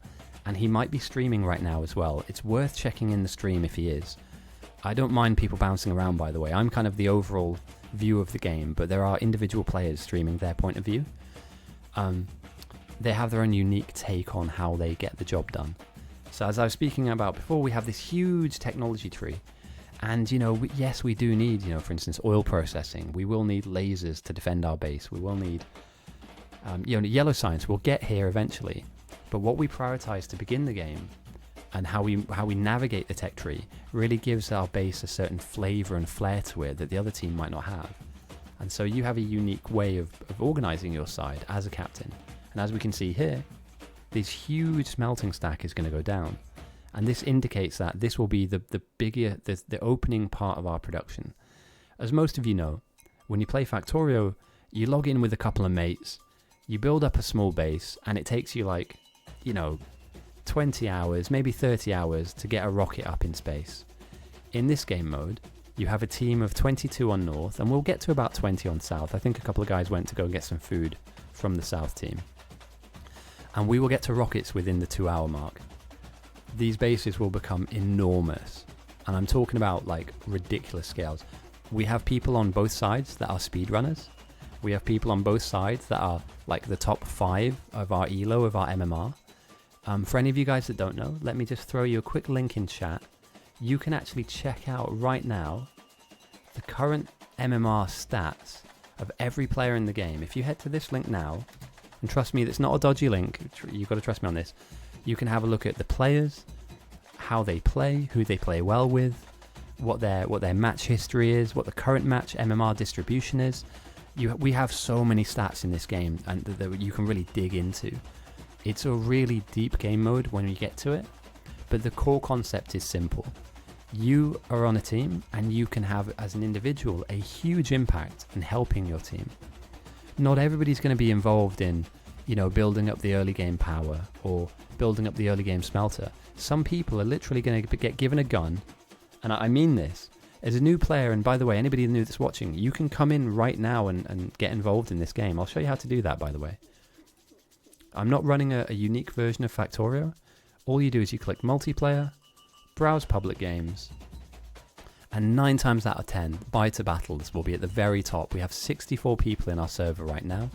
And he might be streaming right now as well. It's worth checking in the stream if he is. I don't mind people bouncing around, by the way. I'm kind of the overall view of the game, but there are individual players streaming their point of view. They have their own unique take on how they get the job done. So as I was speaking about before, we have this huge technology tree. And, yes, we do need, for instance, oil processing. We will need lasers to defend our base. We will need, yellow science. We'll get here eventually. But what we prioritize to begin the game and how we navigate the tech tree really gives our base a certain flavor and flair to it that the other team might not have. And so you have a unique way of organizing your side as a captain. And as we can see here, this huge smelting stack is going to go down. And this indicates that this will be the opening part of our production. As most of you know, when you play Factorio, you log in with a couple of mates, you build up a small base, and it takes you 20 hours, maybe 30 hours to get a rocket up in space. In this game mode, you have a team of 22 on North, and we'll get to about 20 on South. I think a couple of guys went to go get some food from the South team. And we will get to rockets within the 2-hour mark. These bases will become enormous. And I'm talking about ridiculous scales. We have people on both sides that are speedrunners. We have people on both sides that are the top 5 of our ELO, of our MMR. For any of you guys that don't know, let me just throw you a quick link in chat. You can actually check out right now the current MMR stats of every player in the game. If you head to this link now, and trust me, it's not a dodgy link, you've got to trust me on this, you can have a look at the players, how they play, who they play well with, what their match history is, what the current match MMR distribution is. We have so many stats in this game and that you can really dig into. It's a really deep game mode when you get to it, but the core concept is simple. You are on a team and you can have, as an individual, a huge impact in helping your team. Not everybody's going to be involved in, building up the early game power or building up the early game smelter. Some people are literally going to get given a gun, and I mean this. As a new player, and by the way, anybody new that's watching, you can come in right now and get involved in this game. I'll show you how to do that, by the way. I'm not running a unique version of Factorio. All you do is you click multiplayer, browse public games, and 9 times out of 10, Buy to Battles will be at the very top. We have 64 people in our server right now.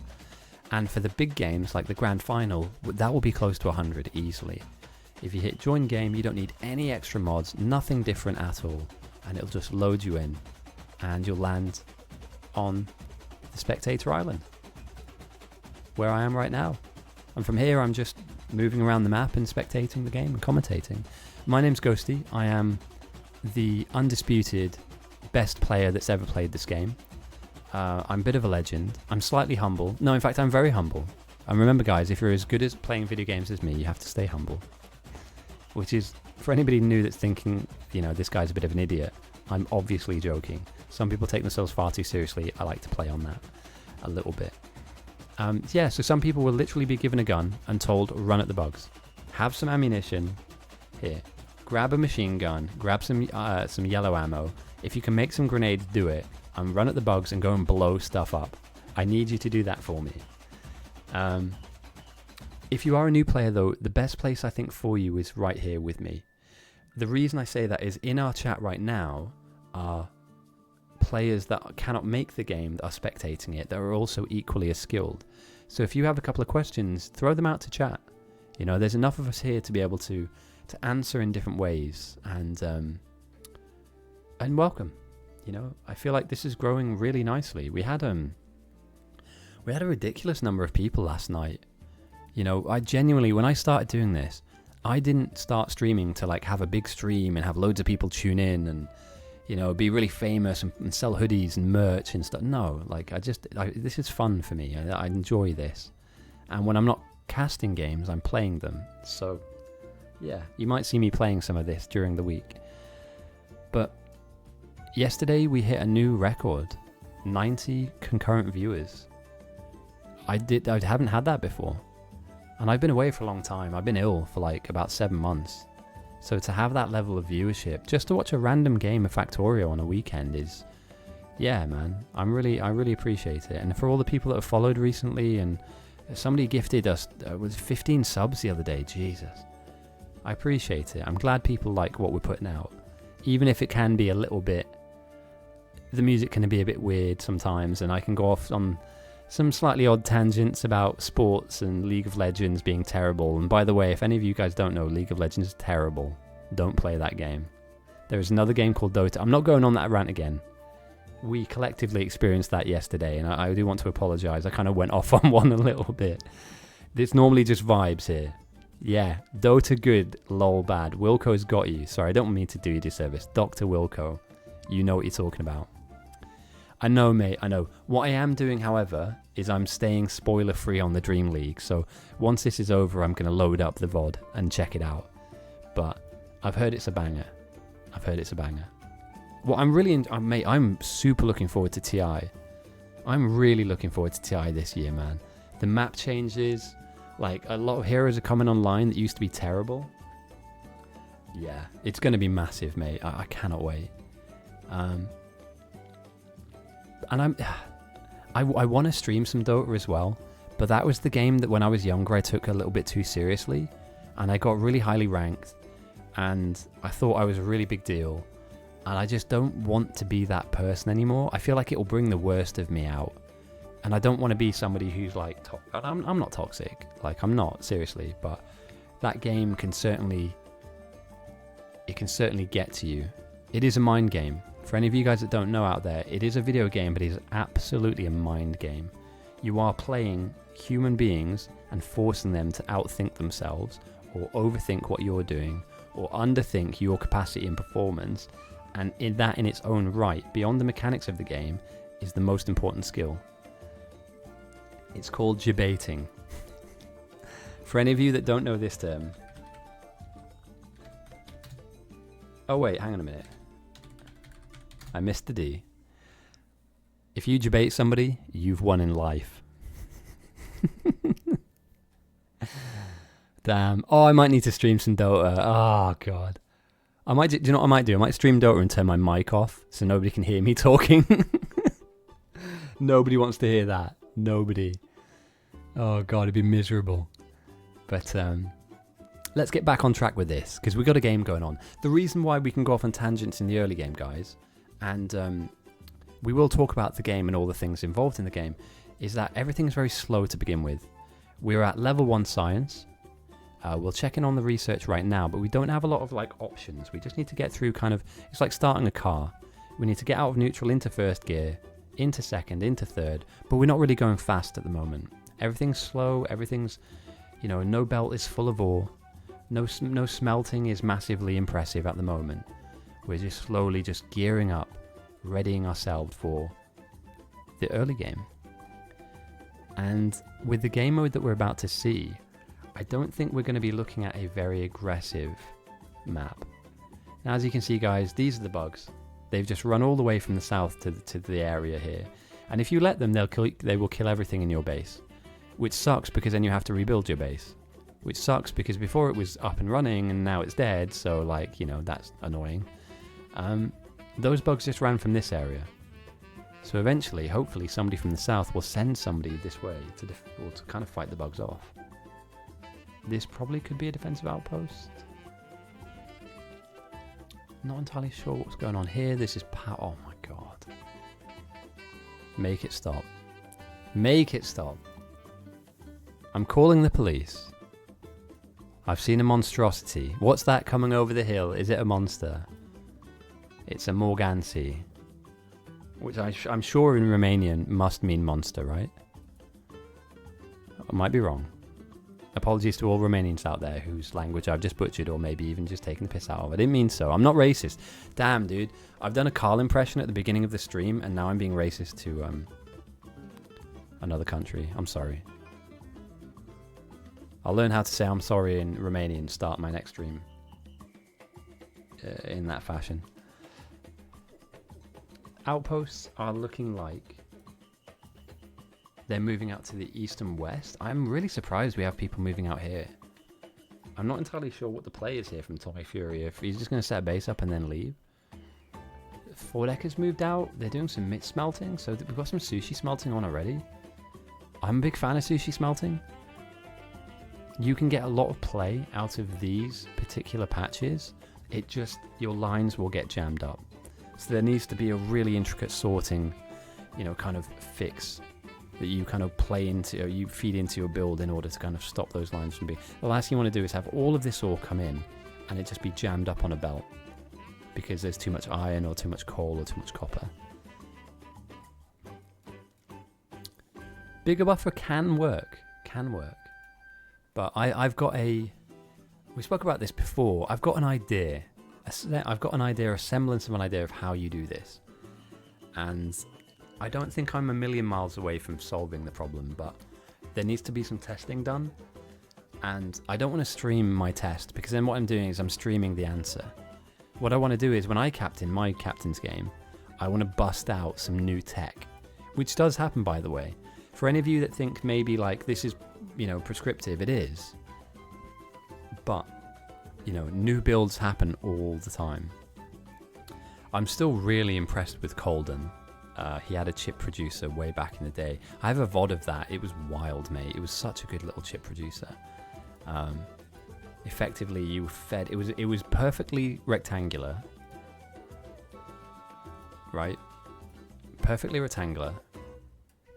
And for the big games, like the grand final, that will be close to 100 easily. If you hit join game, you don't need any extra mods, nothing different at all. And it'll just load you in. And you'll land on the Spectator Island, where I am right now. And from here, I'm just moving around the map and spectating the game and commentating. My name's Ghosty. I am the undisputed best player that's ever played this game. I'm a bit of a legend. I'm slightly humble. No, in fact, I'm very humble. And remember, guys, if you're as good at playing video games as me, you have to stay humble. Which is, for anybody new that's thinking, you know, this guy's a bit of an idiot, I'm obviously joking. Some people take themselves far too seriously. I like to play on that a little bit. Yeah, so some people will literally be given a gun and told, run at the bugs. Have some ammunition. Here. Grab a machine gun. Grab some yellow ammo. If you can make some grenades, do it. And run at the bugs and go and blow stuff up. I need you to do that for me. If you are a new player, though, the best place I think for you is right here with me. The reason I say that is in our chat right now are players that cannot make the game that are spectating it that are also equally as skilled. So if you have a couple of questions, throw them out to chat. You know, there's enough of us here to be able to answer in different ways, and welcome. You know, I feel like this is growing really nicely. We had a ridiculous number of people last night. You know, I genuinely, when I started doing this, I didn't start streaming to like have a big stream and have loads of people tune in and, you know, be really famous and sell hoodies and merch and stuff. No, like this is fun for me. I enjoy this. And when I'm not casting games, I'm playing them. So yeah, you might see me playing some of this during the week. But yesterday we hit a new record, 90 concurrent viewers. I haven't had that before. And I've been away for a long time. I've been ill for like about 7 months. So to have that level of viewership, just to watch a random game of Factorio on a weekend is, yeah, man, I really appreciate it. And for all the people that have followed recently, and somebody gifted us with 15 subs the other day, Jesus. I appreciate it. I'm glad people like what we're putting out. Even if it can be a little bit, the music can be a bit weird sometimes, and I can go off on some slightly odd tangents about sports and League of Legends being terrible. And by the way, if any of you guys don't know, League of Legends is terrible. Don't play that game. There is another game called Dota. I'm not going on that rant again. We collectively experienced that yesterday, and I do want to apologise. I kind of went off on one a little bit. It's normally just vibes here. Yeah, Dota good, lol bad. Wilco's got you. Sorry, I don't mean to do you disservice. Dr. Wilco, you know what you're talking about. I know, mate, I know. What I am doing, however, is I'm staying spoiler-free on the Dream League. So once this is over, I'm going to load up the VOD and check it out. But I've heard it's a banger. Well, I'm super looking forward to TI. I'm really looking forward to TI this year, man. The map changes. Like, a lot of heroes are coming online that used to be terrible. Yeah, it's going to be massive, mate. I cannot wait. And I want to stream some Dota as well, but that was the game that when I was younger I took a little bit too seriously, and I got really highly ranked, and I thought I was a really big deal, and I just don't want to be that person anymore. I feel like it will bring the worst of me out, and I don't want to be somebody who's like, I'm not toxic, like I'm not, seriously, but that game can certainly get to you. It is a mind game. For any of you guys that don't know out there, it is a video game, but it is absolutely a mind game. You are playing human beings and forcing them to outthink themselves, or overthink what you're doing, or underthink your capacity and performance, and in its own right, beyond the mechanics of the game, is the most important skill. It's called debating. For any of you that don't know this term... Oh wait, hang on a minute. I missed the D. If you debate somebody, you've won in life. Damn. Oh, I might need to stream some Dota. Oh, God. Do you know what I might do? I might stream Dota and turn my mic off so nobody can hear me talking. Nobody wants to hear that. Nobody. Oh, God, it'd be miserable. But let's get back on track with this, because we've got a game going on. The reason why we can go off on tangents in the early game, guys, and we will talk about the game and all the things involved in the game, is that everything's very slow to begin with. We're at level 1 science. We'll check in on the research right now, but we don't have a lot of like options. We just need to get through kind of, it's like starting a car. We need to get out of neutral into first gear, into second, into third, but we're not really going fast at the moment. Everything's slow, everything's, you know, no belt is full of ore. No smelting is massively impressive at the moment. We're just slowly just gearing up, readying ourselves for the early game. And with the game mode that we're about to see, I don't think we're going to be looking at a very aggressive map. Now, as you can see, guys, these are the bugs. They've just run all the way from the south to the area here. And if you let them, they will kill everything in your base. Which sucks, because then you have to rebuild your base. Which sucks, because before it was up and running, and now it's dead, so, like, you know, that's annoying. Those bugs just ran from this area. So eventually, hopefully, somebody from the south will send somebody this way to kind of fight the bugs off. This probably could be a defensive outpost. Not entirely sure what's going on here. This is oh my god. Make it stop. Make it stop. I'm calling the police. I've seen a monstrosity. What's that coming over the hill? Is it a monster? It's a Morgancy. Which I'm sure in Romanian must mean monster, right? I might be wrong. Apologies to all Romanians out there whose language I've just butchered, or maybe even just taken the piss out of. I didn't mean so. I'm not racist. Damn, dude. I've done a Carl impression at the beginning of the stream, and now I'm being racist to another country. I'm sorry. I'll learn how to say I'm sorry in Romanian and start my next stream in that fashion. Outposts are looking like they're moving out to the east and west. I'm really surprised we have people moving out here. I'm not entirely sure what the play is here from Tommy Fury. If he's just going to set a base up and then leave. Fordecker's moved out. They're doing some mit smelting. So we've got some sushi smelting on already. I'm a big fan of sushi smelting. You can get a lot of play out of these particular patches. It just, your lines will get jammed up. So there needs to be a really intricate sorting, you know, kind of fix that you kind of play into, or you feed into your build in order to kind of stop those lines from being. The last thing you want to do is have all of this ore come in and it just be jammed up on a belt because there's too much iron or too much coal or too much copper. Bigger buffer can work, but I've got we spoke about this before. I've got an idea. A semblance of an idea of how you do this. And I don't think I'm a million miles away from solving the problem, but there needs to be some testing done. And I don't want to stream my test, because then what I'm doing is I'm streaming the answer. What I want to do is when I captain my captain's game, I want to bust out some new tech, which does happen, by the way. For any of you that think maybe like this is, you know, prescriptive, it is. But you know, new builds happen all the time. I'm still really impressed with Colden. He had a chip producer way back in the day. I have a VOD of that. It was wild, mate. It was such a good little chip producer. Effectively, you fed... It was perfectly rectangular. Right? Perfectly rectangular.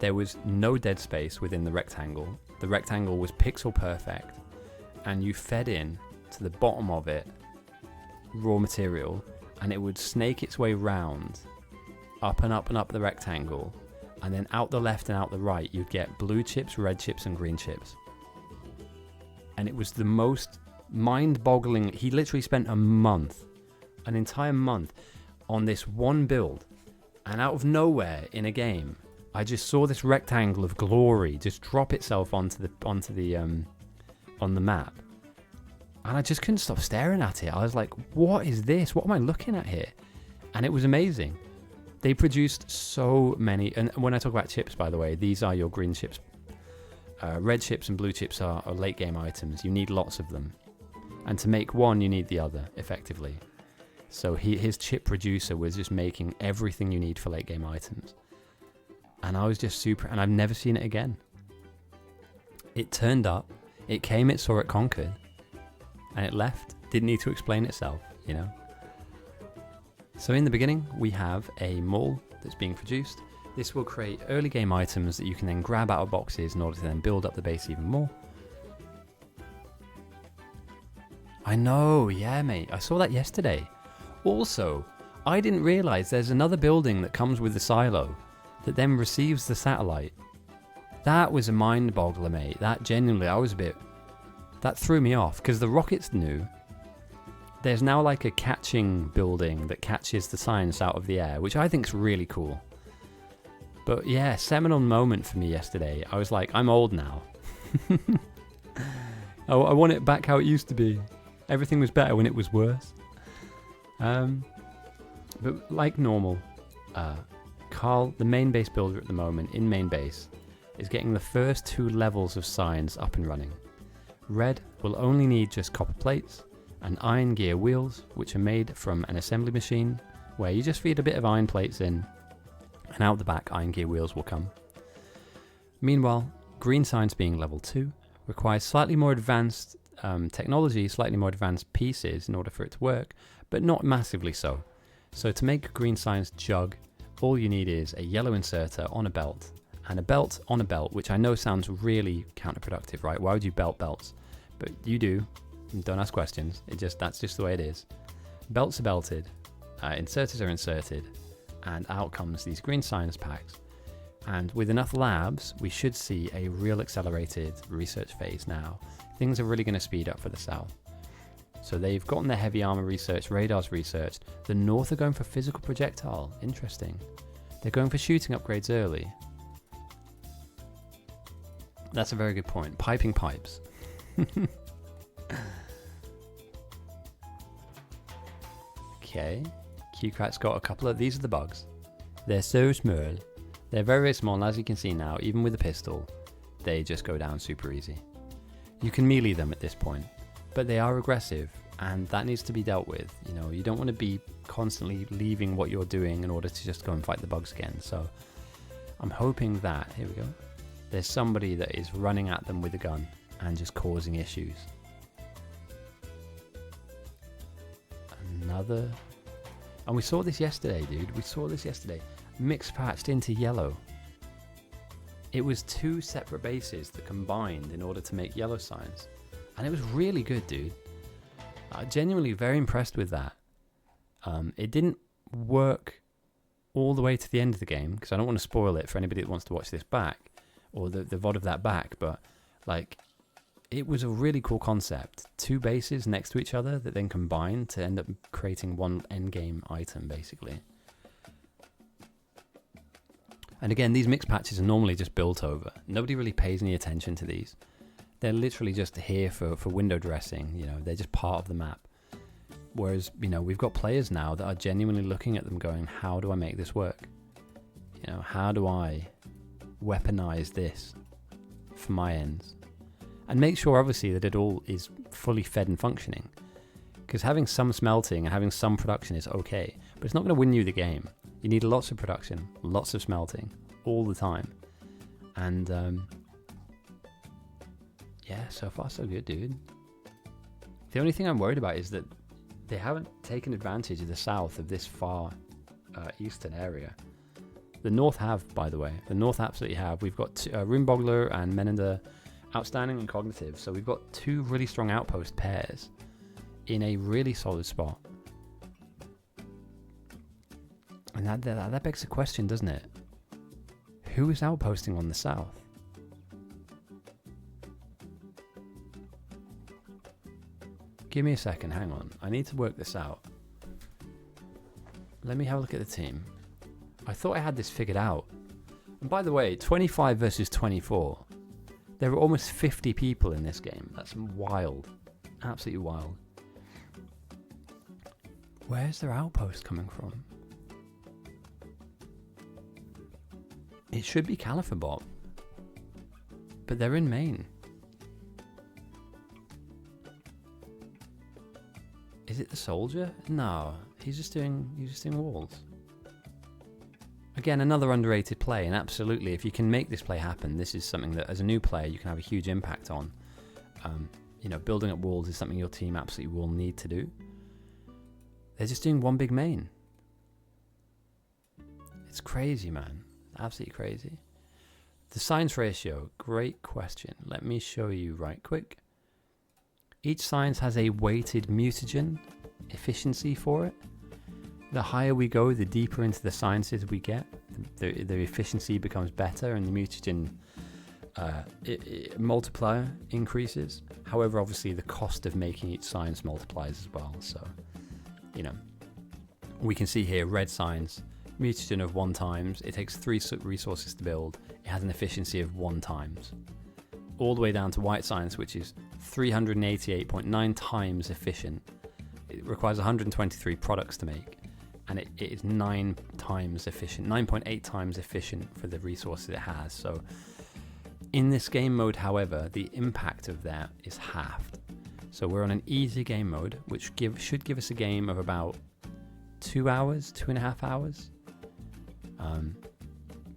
There was no dead space within the rectangle. The rectangle was pixel perfect. And you fed in to the bottom of it raw material, and it would snake its way round up and up and up the rectangle, and then out the left and out the right you'd get blue chips, red chips and green chips. And it was the most mind-boggling. He literally spent an entire month on this one build, and out of nowhere in a game I just saw this rectangle of glory just drop itself on the map. And I just couldn't stop staring at it. I was like, what is this? What am I looking at here? And it was amazing. They produced so many. And when I talk about chips, by the way, these are your green chips. Red chips and blue chips are late game items. You need lots of them. And to make one, you need the other, effectively. So his chip producer was just making everything you need for late game items. And I was just super... And I've never seen it again. It turned up. It came, it saw, it conquered. And it left. Didn't need to explain itself, you know. So in the beginning, we have a mall that's being produced. This will create early game items that you can then grab out of boxes in order to then build up the base even more. I know, yeah, mate. I saw that yesterday. Also, I didn't realize there's another building that comes with the silo that then receives the satellite. That was a mind boggler, mate. That genuinely, that threw me off, because the rocket's new. there's now like a catching building that catches the science out of the air, which I think is really cool. But yeah, seminal moment for me yesterday. I was like, I'm old now. I want it back how it used to be. Everything was better when it was worse. But like normal, Carl, the main base builder at the moment, in main base, is getting the first 2 levels of signs up and running. Red will only need just copper plates and iron gear wheels, which are made from an assembly machine, where you just feed a bit of iron plates in, and out the back iron gear wheels will come. Meanwhile, green signs being level 2 requires slightly more advanced technology, slightly more advanced pieces in order for it to work, but not massively so. So to make green signs jug, all you need is a yellow inserter on a belt, and a belt on a belt, which I know sounds really counterproductive, right? Why would you belt belts? But you do. Don't ask questions. That's just the way it is. Belts are belted, inserters are inserted, and out comes these green signs packs. And with enough labs, we should see a real accelerated research phase now. Things are really going to speed up for the South. So they've gotten their heavy armor research, radars researched. The North are going for physical projectile. Interesting. They're going for shooting upgrades early. That's a very good point. Piping pipes. Okay. QCrat's got a couple of... These are the bugs. They're so small. They're very, very small, and as you can see now, even with a pistol, they just go down super easy. You can melee them at this point, but they are aggressive, and that needs to be dealt with. You know, you don't want to be constantly leaving what you're doing in order to just go and fight the bugs again. So I'm hoping that, here we go, there's somebody that is running at them with a gun and just causing issues. Another... And we saw this yesterday, dude. We saw this yesterday. Mixed patched into yellow. It was 2 separate bases that combined in order to make yellow signs. And it was really good, dude. Genuinely very impressed with that. It didn't work all the way to the end of the game, because I don't want to spoil it for anybody that wants to watch this back, or the VOD of that back, but like, it was a really cool concept. 2 bases next to each other that then combined to end up creating one endgame item, basically. And again, these mix patches are normally just built over. Nobody really pays any attention to these. They're literally just here for window dressing. You know, they're just part of the map. Whereas, you know, we've got players now that are genuinely looking at them going, how do I make this work? You know, how do I weaponize this for my ends? And make sure, obviously, that it all is fully fed and functioning. Because having some smelting and having some production is okay, but it's not going to win you the game. You need lots of production, lots of smelting, all the time. And, yeah, so far so good, dude. The only thing I'm worried about is that they haven't taken advantage of the South of this far eastern area. The North have, by the way. The North absolutely have. We've got Runebogler and Menander outstanding and cognitive, so we've got 2 really strong outpost pairs in a really solid spot. And that begs the question, doesn't it? Who is outposting on the South? Give me a second, hang on. I need to work this out. Let me have a look at the team. I thought I had this figured out. And by the way, 25 versus 24. There were almost 50 people in this game. That's wild. Absolutely wild. Where's their outpost coming from? It should be Califabot. But they're in Maine. Is it the soldier? No, he's just doing walls. Again, another underrated play, and absolutely, if you can make this play happen, this is something that, as a new player, you can have a huge impact on. You know, building up walls is something your team absolutely will need to do. They're just doing one big main. It's crazy, man. Absolutely crazy. The science ratio, great question. Let me show you right quick. Each science has a weighted mutagen efficiency for it. The higher we go, the deeper into the sciences we get. The efficiency becomes better, and the mutagen multiplier increases. However, obviously the cost of making each science multiplies as well. So, you know, we can see here red science, mutagen of 1 times. It takes 3 resources to build. It has an efficiency of 1 times. All the way down to white science, which is 388.9 times efficient. It requires 123 products to make, and it is 9 times efficient, 9.8 times efficient for the resources it has. So in this game mode, however, the impact of that is halved. So we're on an easy game mode, which should give us a game of about 2 hours, 2.5 hours.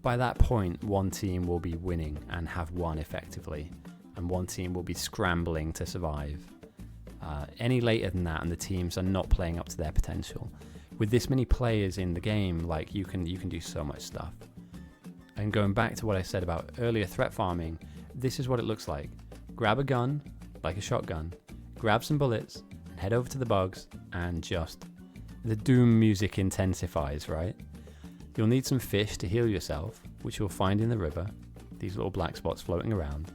By that point, one team will be winning and have won effectively, and one team will be scrambling to survive. Any later than that, and the teams are not playing up to their potential. With this many players in the game, like you can do so much stuff. And going back to what I said about earlier threat farming, this is what it looks like. Grab a gun, like a shotgun, grab some bullets, and head over to the bugs, and just the doom music intensifies, right? You'll need some fish to heal yourself, which you'll find in the river, these little black spots floating around.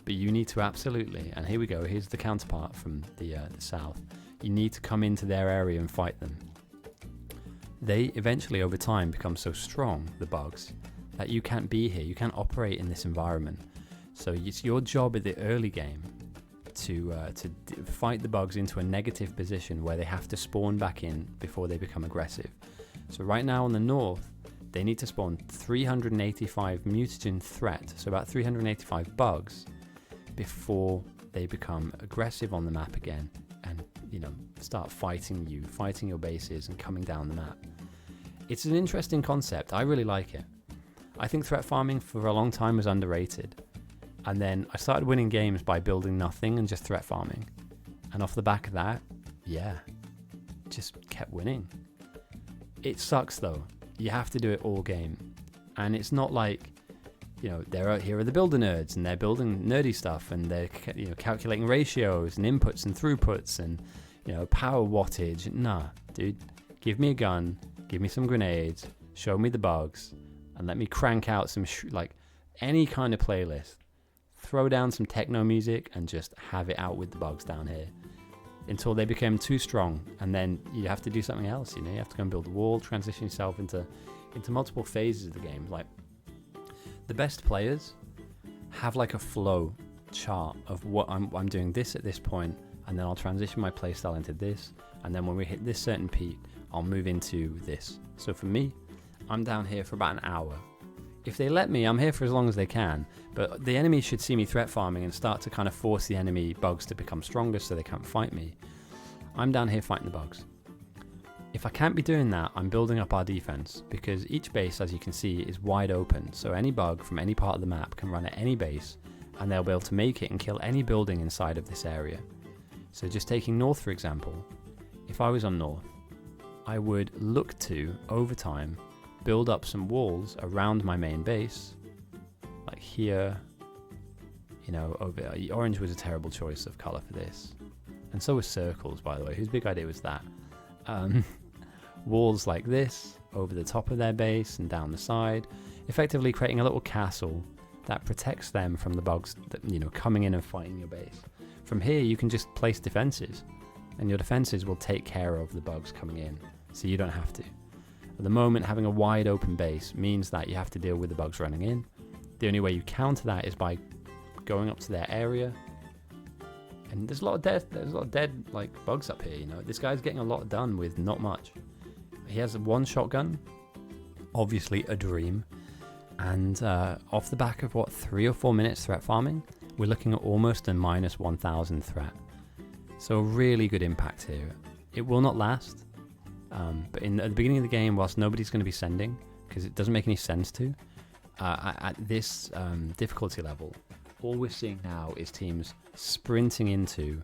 But you need to absolutely, and here we go, here's the counterpart from the south, you need to come into their area and fight them. They eventually over time become so strong, the bugs, that you can't be here, you can't operate in this environment. So it's your job at the early game to fight the bugs into a negative position where they have to spawn back in before they become aggressive. So right now on the north, they need to spawn 385 mutagen threat, so about 385 bugs, before they become aggressive on the map again and, you know, start fighting your bases and coming down the map. It's an interesting concept. I really like it. I think threat farming for a long time was underrated. And then I started winning games by building nothing and just threat farming. And off the back of that, yeah, just kept winning. It sucks though. You have to do it all game. And it's not like, you know, here are the builder nerds and they're building nerdy stuff and they're, you know, calculating ratios and inputs and throughputs and, you know, power wattage. Nah, dude, give me a gun, give me some grenades, show me the bugs, and let me crank out some like any kind of playlist. Throw down some techno music and just have it out with the bugs down here until they become too strong, and then you have to do something else. You know, you have to go and build a wall, transition yourself into multiple phases of the game. Like the best players have like a flow chart of what I'm doing this at this point, and then I'll transition my playstyle into this, and then when we hit this certain peak, I'll move into this. So for me, I'm down here for about an hour. If they let me, I'm here for as long as they can, but the enemy should see me threat farming and start to kind of force the enemy bugs to become stronger so they can't fight me. I'm down here fighting the bugs. If I can't be doing that, I'm building up our defense, because each base, as you can see, is wide open, so any bug from any part of the map can run at any base, and they'll be able to make it and kill any building inside of this area. So just taking north, for example, if I was on north, I would look to, over time, build up some walls around my main base, like here, you know, over. Orange was a terrible choice of color for this, and so was circles, by the way. Whose big idea was that? Walls like this over the top of their base and down the side, effectively creating a little castle that protects them from the bugs that, you know, coming in and fighting your base. From here you can just place defenses, and your defenses will take care of the bugs coming in, so you don't have to. At the moment, having a wide open base means that you have to deal with the bugs running in. The only way you counter that is by going up to their area. And there's a lot of dead like bugs up here, you know. This guy's getting a lot done with not much. He has one shotgun, obviously a dream. And off the back of 3 or 4 minutes threat farming, we're looking at almost a minus 1,000 threat. So a really good impact here. It will not last. But at the beginning of the game, whilst nobody's going to be sending, because it doesn't make any sense to, at this difficulty level, all we're seeing now is teams sprinting into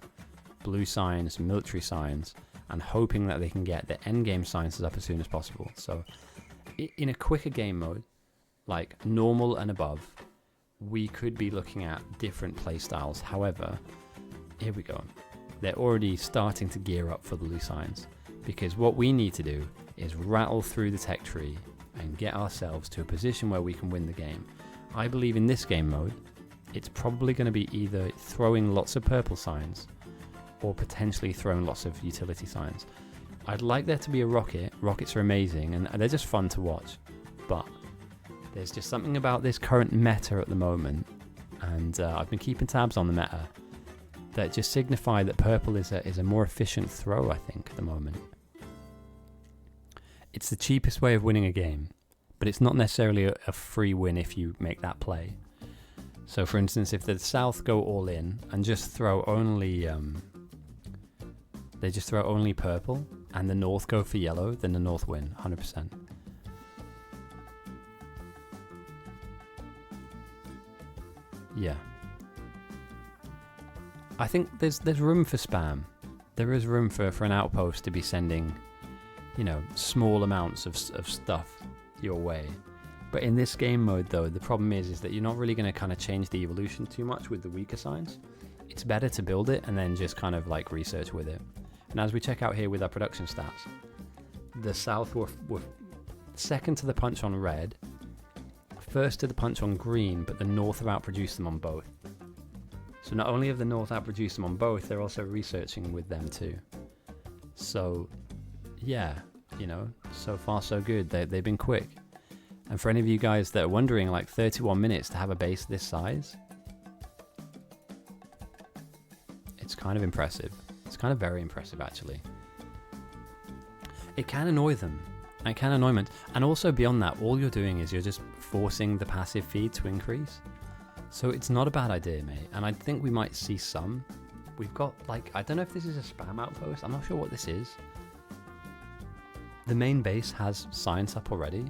blue signs, military signs, and hoping that they can get the end game sciences up as soon as possible. So in a quicker game mode, like normal and above, we could be looking at different playstyles. However, here we go. They're already starting to gear up for the blue signs, because what we need to do is rattle through the tech tree and get ourselves to a position where we can win the game. I believe in this game mode, it's probably going to be either throwing lots of purple signs or potentially throwing lots of utility signs. I'd like there to be a rocket. Rockets are amazing and they're just fun to watch, but there's just something about this current meta at the moment, and I've been keeping tabs on the meta, that just signify that purple is a more efficient throw, I think, at the moment. It's the cheapest way of winning a game, but it's not necessarily a free win if you make that play. So for instance, if the South go all in and just throw only they just throw only purple and the North go for yellow, then the North win 100%. Yeah. I think there's room for spam. There is room for an outpost to be sending, you know, small amounts of stuff your way. But in this game mode, though, the problem is that you're not really going to kind of change the evolution too much with the weaker signs. It's better to build it and then just kind of like research with it. And as we check out here with our production stats, the South were second to the punch on red, first to the punch on green, but the North have outproduced them on both. So not only have the North outproduced them on both, they're also researching with them too. So yeah, you know, so far so good. They've been quick. And for any of you guys that are wondering, like 31 minutes to have a base this size, it's kind of impressive. It's kind of very impressive, actually. It can annoy them. It can annoy them. And also beyond that, all you're doing is you're just forcing the passive feed to increase. So it's not a bad idea, mate. And I think we might see some. We've got, like, I don't know if this is a spam outpost. I'm not sure what this is. The main base has science up already.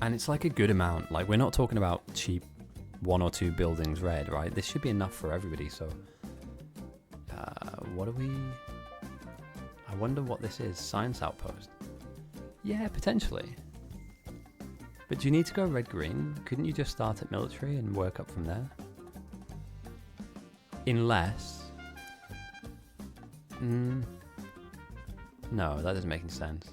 And it's like a good amount. Like, we're not talking about cheap 1 or 2 buildings red, right? This should be enough for everybody. So, what are we... I wonder what this is. Science outpost. Yeah, potentially. But do you need to go red-green? Couldn't you just start at military and work up from there? Unless... no, that doesn't make any sense.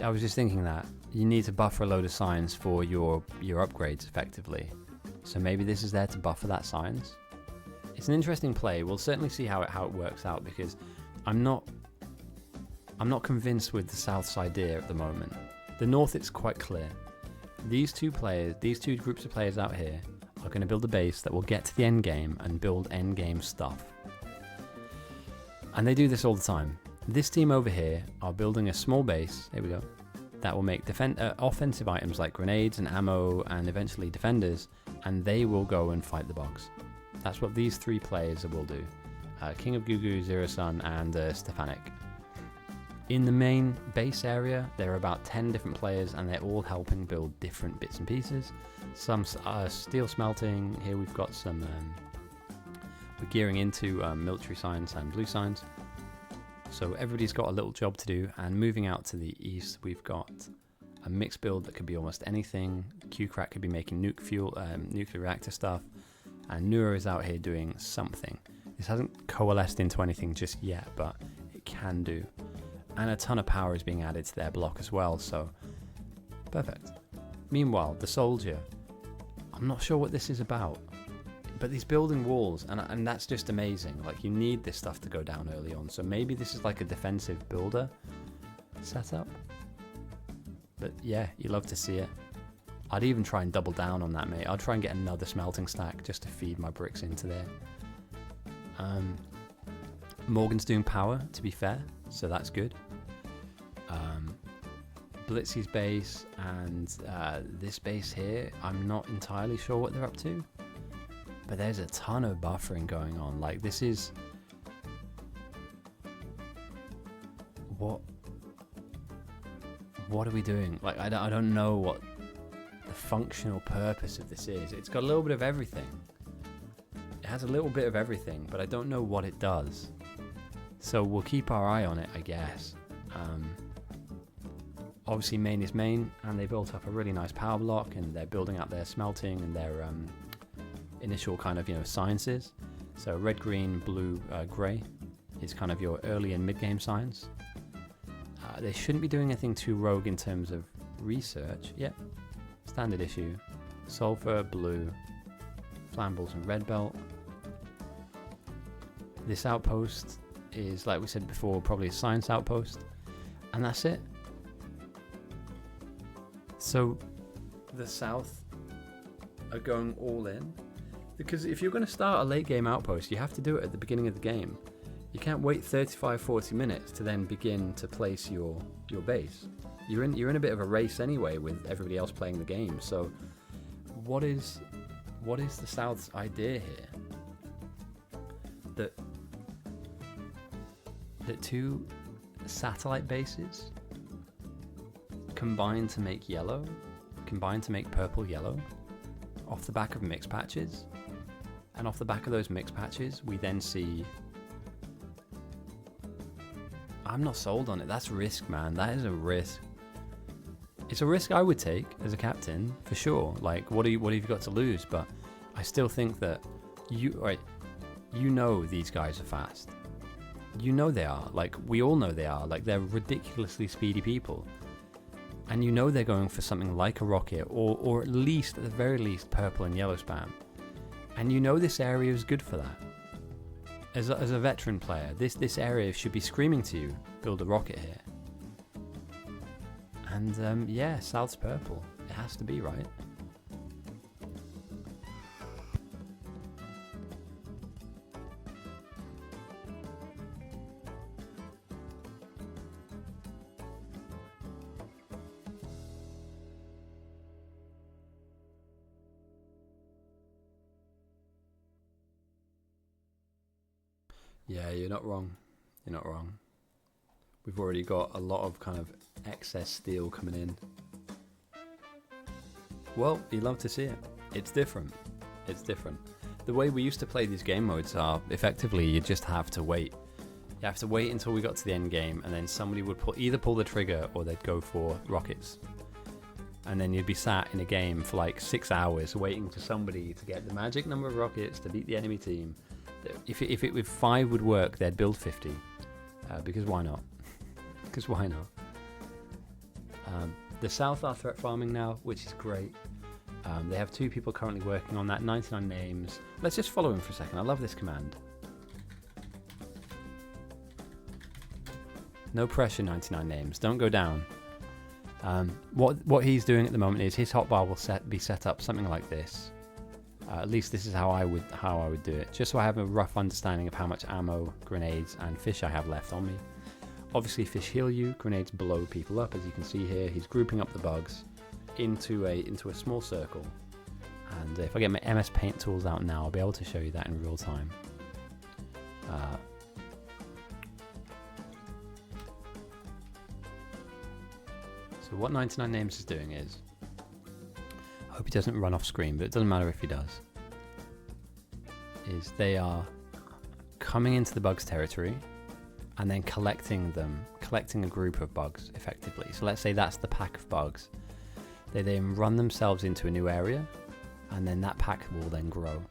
I was just thinking that you need to buffer a load of science for your upgrades effectively. So maybe this is there to buffer that science. It's an interesting play. We'll certainly see how it works out, because I'm not convinced with the South's idea at the moment. The North, it's quite clear. These two groups of players out here are going to build a base that will get to the end game and build end game stuff. And they do this all the time. This team over here are building a small base, here we go, that will make offensive items like grenades and ammo and eventually defenders, and they will go and fight the box. That's what these 3 players will do. King of Gugu, Zero Sun, and Stefanik. In the main base area, there are about 10 different players, and they're all helping build different bits and pieces. Some steel smelting, here we've got some, we're gearing into military science and blue science. So everybody's got a little job to do, and moving out to the east, we've got a mixed build that could be almost anything. Q-Crack could be making nuclear reactor stuff, and Nura is out here doing something. This hasn't coalesced into anything just yet, but it can do. And a ton of power is being added to their block as well, so perfect. Meanwhile, the soldier, I'm not sure what this is about, but he's building walls, and that's just amazing. Like, you need this stuff to go down early on, so maybe this is like a defensive builder setup. But yeah, you love to see it. I'd even try and double down on that, mate. I'd try and get another smelting stack just to feed my bricks into there. Morgan's doing power, to be fair, so that's good. Blitzy's base and this base here, I'm not entirely sure what they're up to. But there's a ton of buffering going on. Like, this is... What are we doing? Like, I don't know what the functional purpose of this is. It's got a little bit of everything. It has a little bit of everything, but I don't know what it does. So we'll keep our eye on it, I guess. Obviously, main is main, and they built up a really nice power block, and they're building up their smelting and their... initial kind of, sciences. So red, green, blue, grey is kind of your early and mid-game science. They shouldn't be doing anything too rogue in terms of research. Yep, standard issue. Sulfur, blue, flammables and red belt. This outpost is, like we said before, probably a science outpost, and that's it. So the South are going all in, because if you're going to start a late game outpost, you have to do it at the beginning of the game. You can't wait 35-40 minutes to then begin to place your base. You're in a bit of a race anyway with everybody else playing the game. So what is the South's idea here? That two satellite bases combine to make yellow, combine to make purple yellow off the back of mix patches, and off the back of those mix patches we then see... I'm not sold on it. That's risk, man. That is a risk. It's a risk I would take as a captain, for sure. Like, what have you got to lose? But I still think that you know these guys are fast. You know they are. Like, we all know they are. Like, they're ridiculously speedy people. And you know they're going for something like a rocket, or at least, at the very least, purple and yellow spam. And you know this area is good for that. As a veteran player, this area should be screaming to you, build a rocket here. And yeah, South's purple. It has to be, right? Yeah, you're not wrong. You're not wrong. We've already got a lot of kind of excess steel coming in. Well, you love to see it. It's different. It's different. The way we used to play these game modes are, effectively, you just have to wait. You have to wait until we got to the end game, and then somebody would either pull the trigger or they'd go for rockets. And then you'd be sat in a game for like 6 hours waiting for somebody to get the magic number of rockets to beat the enemy team. If 5 would work, they'd build 50. Because why not? Because why not? The South are threat farming now, which is great. They have 2 people currently working on that, 99 names. Let's just follow him for a second. I love this command. No pressure, 99 names. Don't go down. What he's doing at the moment is his hotbar will be set up something like this. At least this is how I would do it, just so I have a rough understanding of how much ammo, grenades, and fish I have left on me. Obviously, fish heal you, grenades blow people up, as you can see here. He's grouping up the bugs into a small circle. And if I get my MS Paint tools out now, I'll be able to show you that in real time. So what 99 Names is doing is, I hope he doesn't run off screen, but it doesn't matter if he does, is they are coming into the bugs territory and then collecting a group of bugs effectively. So let's say that's the pack of bugs. They then run themselves into a new area, and then that pack will then grow.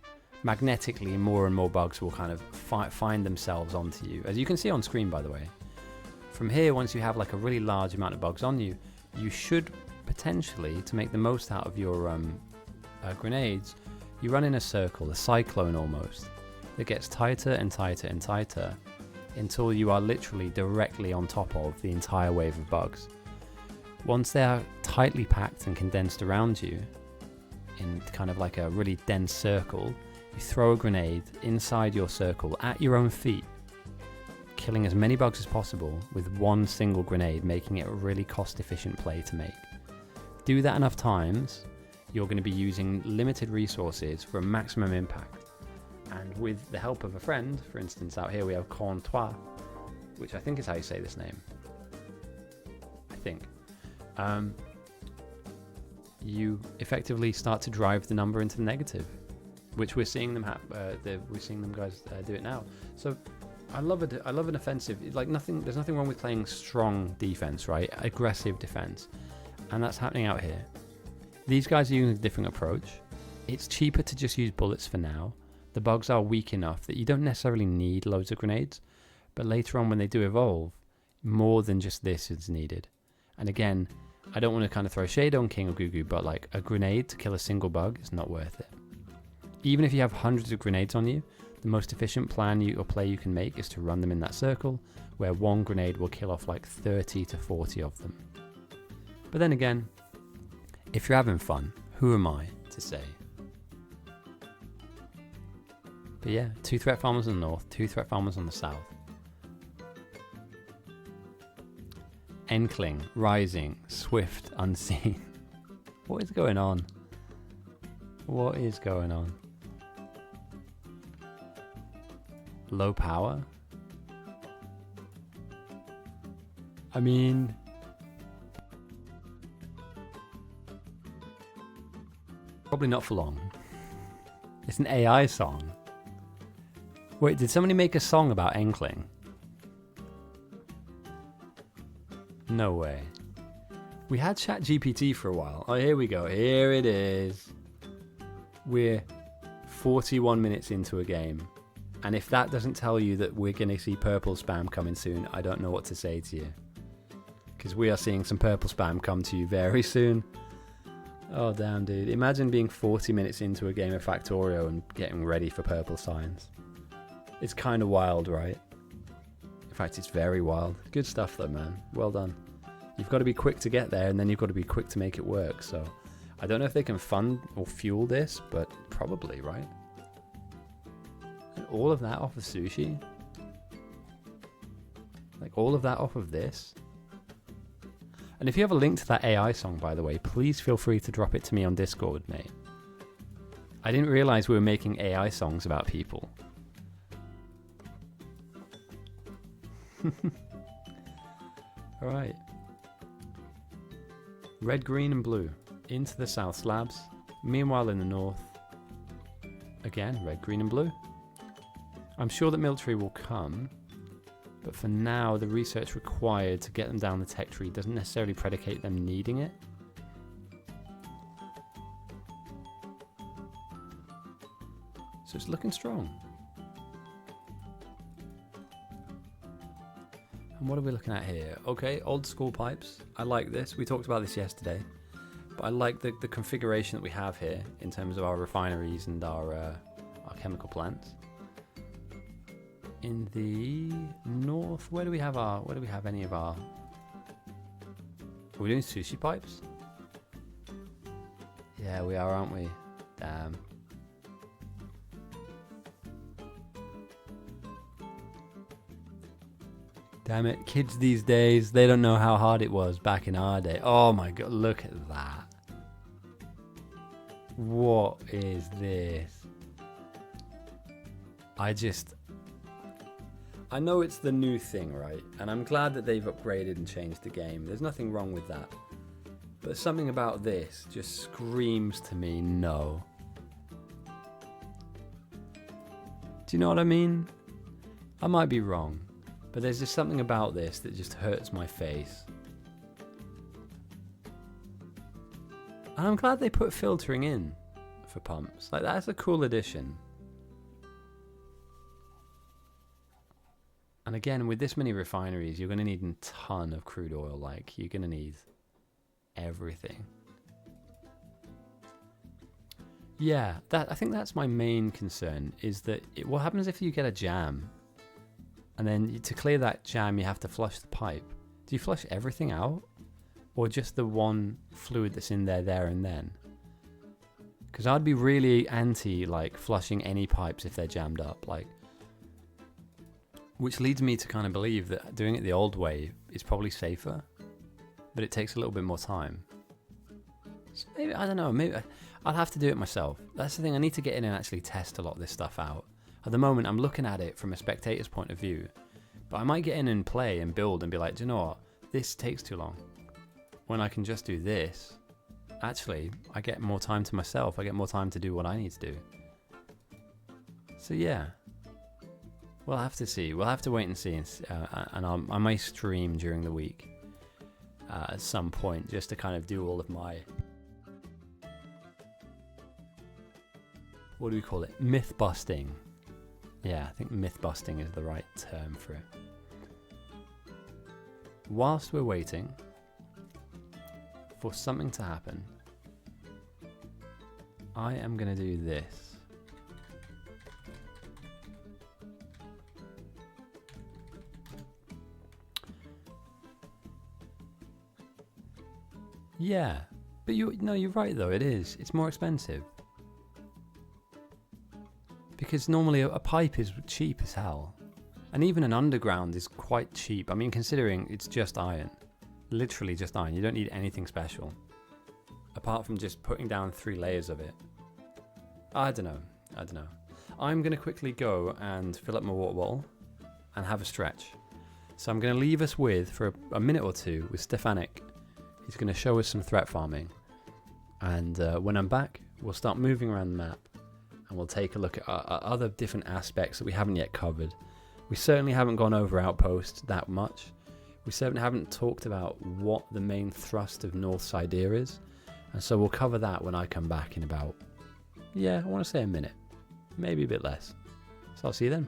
Magnetically, more and more bugs will kind of find themselves onto you. As you can see on screen, by the way. From here, once you have like a really large amount of bugs on you, you should potentially, to make the most out of your grenades, you run in a circle, a cyclone almost, that gets tighter and tighter and tighter until you are literally directly on top of the entire wave of bugs. Once they are tightly packed and condensed around you in kind of like a really dense circle, you throw a grenade inside your circle at your own feet, killing as many bugs as possible with one single grenade, making it a really cost-efficient play to make. Do that enough times, you're going to be using limited resources for a maximum impact. And with the help of a friend, for instance, out here we have Contois, which I think is how you say this name. I think. You effectively start to drive the number into the negative, which we're seeing them guys do it now. So I love it. I love an offensive. Like there's nothing wrong with playing strong defense, right? Aggressive defense, and that's happening out here. These guys are using a different approach. It's cheaper to just use bullets for now. The bugs are weak enough that you don't necessarily need loads of grenades, but later on when they do evolve, more than just this is needed. And again, I don't want to kind of throw shade on King or Gugu, but like a grenade to kill a single bug is not worth it. Even if you have hundreds of grenades on you, the most efficient plan or play you can make is to run them in that circle, where one grenade will kill off like 30 to 40 of them. But then again, if you're having fun, who am I to say? But yeah, 2 threat farmers on the north, 2 threat farmers on the south. Enkling, Rising, Swift, Unseen. What is going on? What is going on? Low power? I mean... probably not for long. It's an AI song. Wait, did somebody make a song about Enkling? No way. We had ChatGPT for a while. Oh, here we go. Here it is. We're 41 minutes into a game. And if that doesn't tell you that we're going to see purple spam coming soon, I don't know what to say to you. Because we are seeing some purple spam come to you very soon. Oh, damn, dude. Imagine being 40 minutes into a game of Factorio and getting ready for purple signs. It's kind of wild, right? In fact, it's very wild. Good stuff, though, man. Well done. You've got to be quick to get there, and then you've got to be quick to make it work. So I don't know if they can fund or fuel this, but probably, right? And all of that off of sushi? Like, all of that off of this? And if you have a link to that AI song, by the way, please feel free to drop it to me on Discord, mate. I didn't realize we were making AI songs about people. Alright. Red, green, and blue. Into the south slabs. Meanwhile, in the north, again, red, green, and blue. I'm sure that military will come, but for now, the research required to get them down the tech tree doesn't necessarily predicate them needing it. So it's looking strong. And what are we looking at here? Okay, old school pipes. I like this. We talked about this yesterday. But I like the configuration that we have here in terms of our refineries and our chemical plants. In the north, where do we have any of our... Are we doing sushi pipes? Yeah, we are, aren't we? Damn. Damn it, kids these days, they don't know how hard it was back in our day. Oh my god, look at that. What is this? I know it's the new thing, right? And I'm glad that they've upgraded and changed the game. There's nothing wrong with that. But something about this just screams to me no. Do you know what I mean? I might be wrong, but there's just something about this that just hurts my face. And I'm glad they put filtering in for pumps. Like, that's a cool addition. And again, with this many refineries, you're going to need a ton of crude oil. Like, you're going to need everything. Yeah, I think that's my main concern, is that what happens if you get a jam? And then to clear that jam, you have to flush the pipe. Do you flush everything out? Or just the one fluid that's in there and then? Because I'd be really anti, like, flushing any pipes if they're jammed up. Like, which leads me to kind of believe that doing it the old way is probably safer, but it takes a little bit more time. So maybe, I don't know, maybe I'll have to do it myself. That's the thing, I need to get in and actually test a lot of this stuff out. At the moment, I'm looking at it from a spectator's point of view, but I might get in and play and build and be like, do you know what, this takes too long. When I can just do this, actually, I get more time to myself, I get more time to do what I need to do. So yeah. We'll have to see. We'll have to wait and see. And I may stream during the week at some point just to kind of do all of my... What do we call it? Myth busting. Yeah, I think myth busting is the right term for it. Whilst we're waiting, for something to happen, I am going to do this. Yeah, but you're right though, it is. It's more expensive. Because normally a pipe is cheap as hell. And even an underground is quite cheap. I mean, considering it's just iron. Literally just iron. You don't need anything special. Apart from just putting down 3 layers of it. I don't know. I'm going to quickly go and fill up my water bottle and have a stretch. So I'm going to leave us with, for a minute or two, with Stefanik. He's going to show us some threat farming. And when I'm back, we'll start moving around the map. And we'll take a look at other different aspects that we haven't yet covered. We certainly haven't gone over Outpost that much. We certainly haven't talked about what the main thrust of North's idea is. And so we'll cover that when I come back in about, I want to say a minute. Maybe a bit less. So I'll see you then.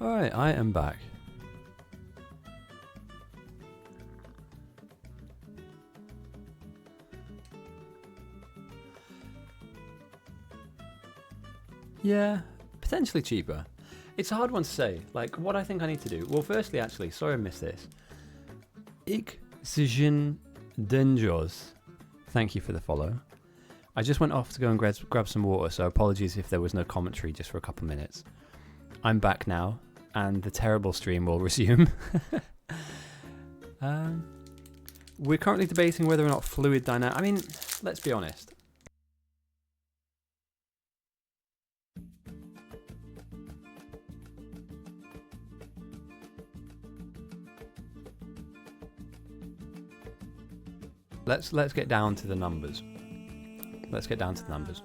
Alright, I am back. Yeah, potentially cheaper. It's a hard one to say. Like, what I think I need to do. Well, firstly, actually, sorry I missed this. Oxygen Dangerous. Thank you for the follow. I just went off to go and grab some water, so apologies if there was no commentary just for a couple minutes. I'm back now. and the terrible stream will resume. We're currently debating whether or not fluid dynamic... I mean, let's be honest. Let's get down to the numbers. Let's get down to the numbers.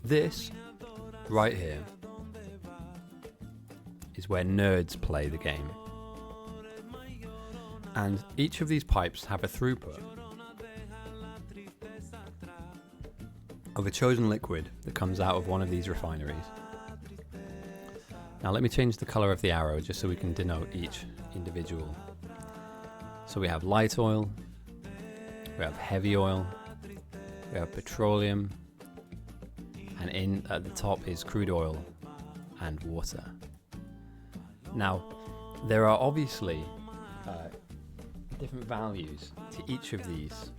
This right here is where nerds play the game. And each of these pipes have a throughput of a chosen liquid that comes out of one of these refineries. Now let me change the color of the arrow just so we can denote each individual. So we have light oil, we have heavy oil, we have petroleum, and in at the top is crude oil and water. Now, there are obviously different values to each of these,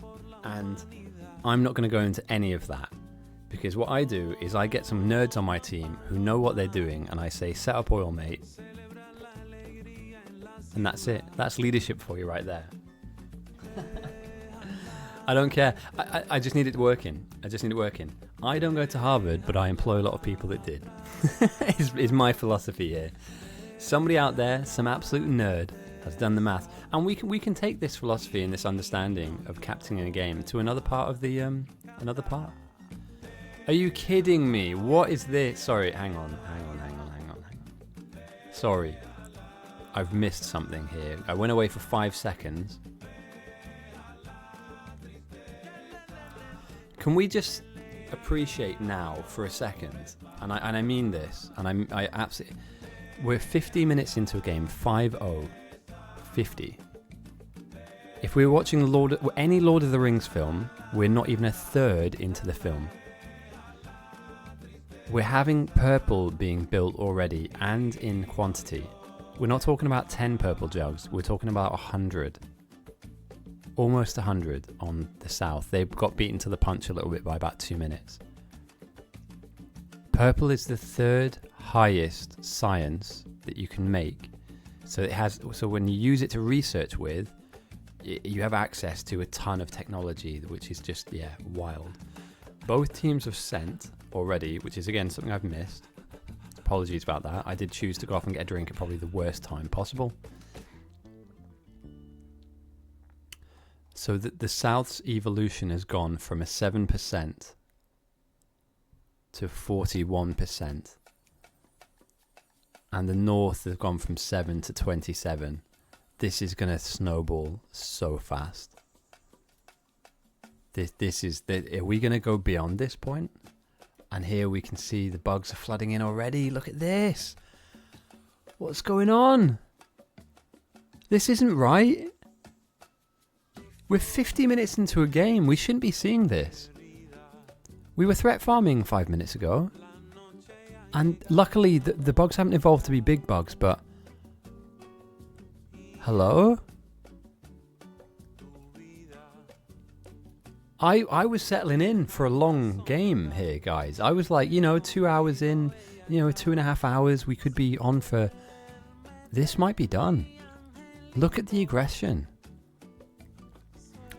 and I'm not going to go into any of that, because what I do is I get some nerds on my team who know what they're doing, and I say, set up oil, mate. And that's it. That's leadership for you right there. I don't care. I just need it working. I just need it working. I don't go to Harvard, but I employ a lot of people that did. is my philosophy here. Somebody out there, some absolute nerd, has done the math, and we can take this philosophy and this understanding of captaining a game to another part of the another part. Are you kidding me? What is this? Sorry, hang on. Sorry, I've missed something here. I went away for 5 seconds. Can we just appreciate now for a second? And I mean this, and I absolutely. We're 50 minutes into a game, 5-0, 50. If we were watching any Lord of the Rings film, we're not even a third into the film. We're having purple being built already, and in quantity. We're not talking about 10 purple jugs, we're talking about 100. Almost 100 on the south. They got beaten to the punch a little bit by about 2 minutes. Purple is the third highest science that you can make. So when you use it to research with, you have access to a ton of technology, which is just, wild. Both teams have sent already, which is again something I've missed. Apologies about that. I did choose to go off and get a drink at probably the worst time possible. So the South's evolution has gone from a 7% to 41%. And the North has gone from 7 to 27. This is going to snowball so fast. Are we going to go beyond this point? And here we can see the bugs are flooding in already. Look at this. What's going on? This isn't right. We're 50 minutes into a game. We shouldn't be seeing this. We were threat farming 5 minutes ago. And luckily, the bugs haven't evolved to be big bugs, but... Hello? I was settling in for a long game here, guys. I was like, 2 hours in, 2.5 hours, we could be on for... This might be done. Look at the aggression.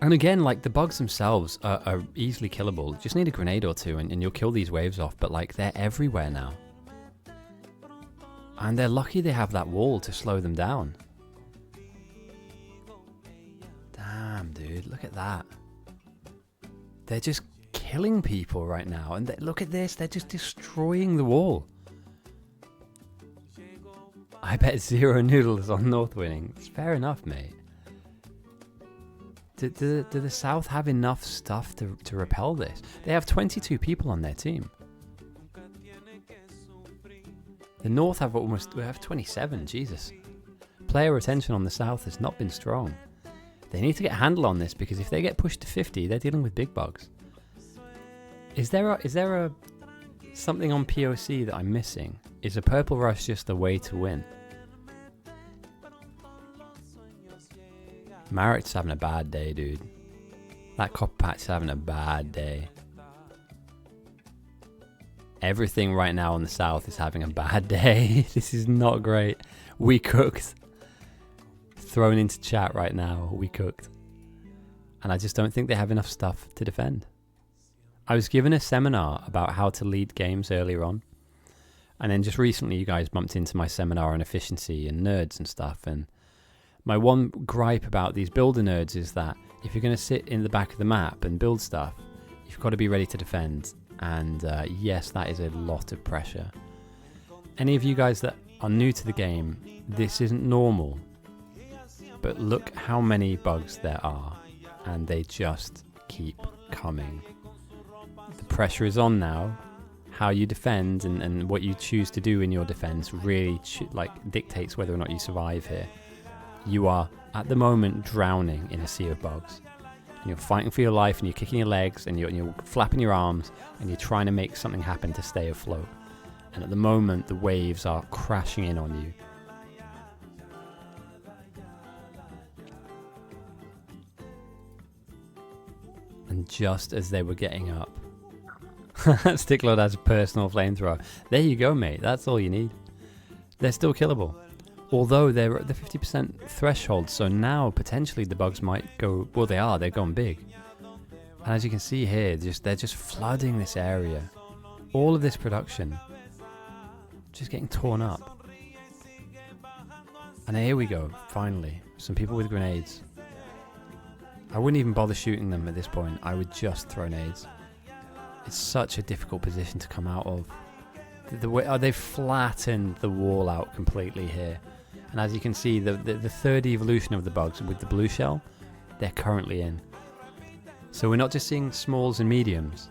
And again, like, the bugs themselves are easily killable. Just need a grenade or two and you'll kill these waves off, but like, they're everywhere now. And they're lucky they have that wall to slow them down. Damn, dude, look at that. They're just killing people right now. And look at this, they're just destroying the wall. I bet 0 noodles on North winning. It's fair enough, mate. Do the South have enough stuff to repel this? They have 22 people on their team. The North have 27, Jesus. Player retention on the South has not been strong. They need to get a handle on this, because if they get pushed to 50, they're dealing with big bugs. Is there a something on POC that I'm missing? Is a purple rush just a way to win? Marek's having a bad day, dude. That copper patch is having a bad day. Everything right now in the south is having a bad day. This is not great. We cooked. Thrown into chat right now. We cooked. And I just don't think they have enough stuff to defend. I was given a seminar about how to lead games earlier on. And then just recently you guys bumped into my seminar on efficiency and nerds and stuff. And my one gripe about these builder nerds is that if you're going to sit in the back of the map and build stuff, you've got to be ready to defend. And yes, that is a lot of pressure. Any of you guys that are new to the game, this isn't normal. But look how many bugs there are. And they just keep coming. The pressure is on now. How you defend and what you choose to do in your defense really dictates whether or not you survive here. You are at the moment drowning in a sea of bugs. And you're fighting for your life and you're kicking your legs and you're flapping your arms and you're trying to make something happen to stay afloat. And at the moment the waves are crashing in on you. And just as they were getting up, Sticklord has a personal flamethrower. There you go, mate. That's all you need. They're still killable. Although they're at the 50% threshold, so now potentially the bugs might go... Well, they are. They're going big. And as you can see here, they're just flooding this area. All of this production just getting torn up. And here we go, finally. Some people with grenades. I wouldn't even bother shooting them at this point. I would just throw nades. It's such a difficult position to come out of. They've flattened the wall out completely here. And as you can see, the third evolution of the bugs with the blue shell, they're currently in. So we're not just seeing smalls and mediums.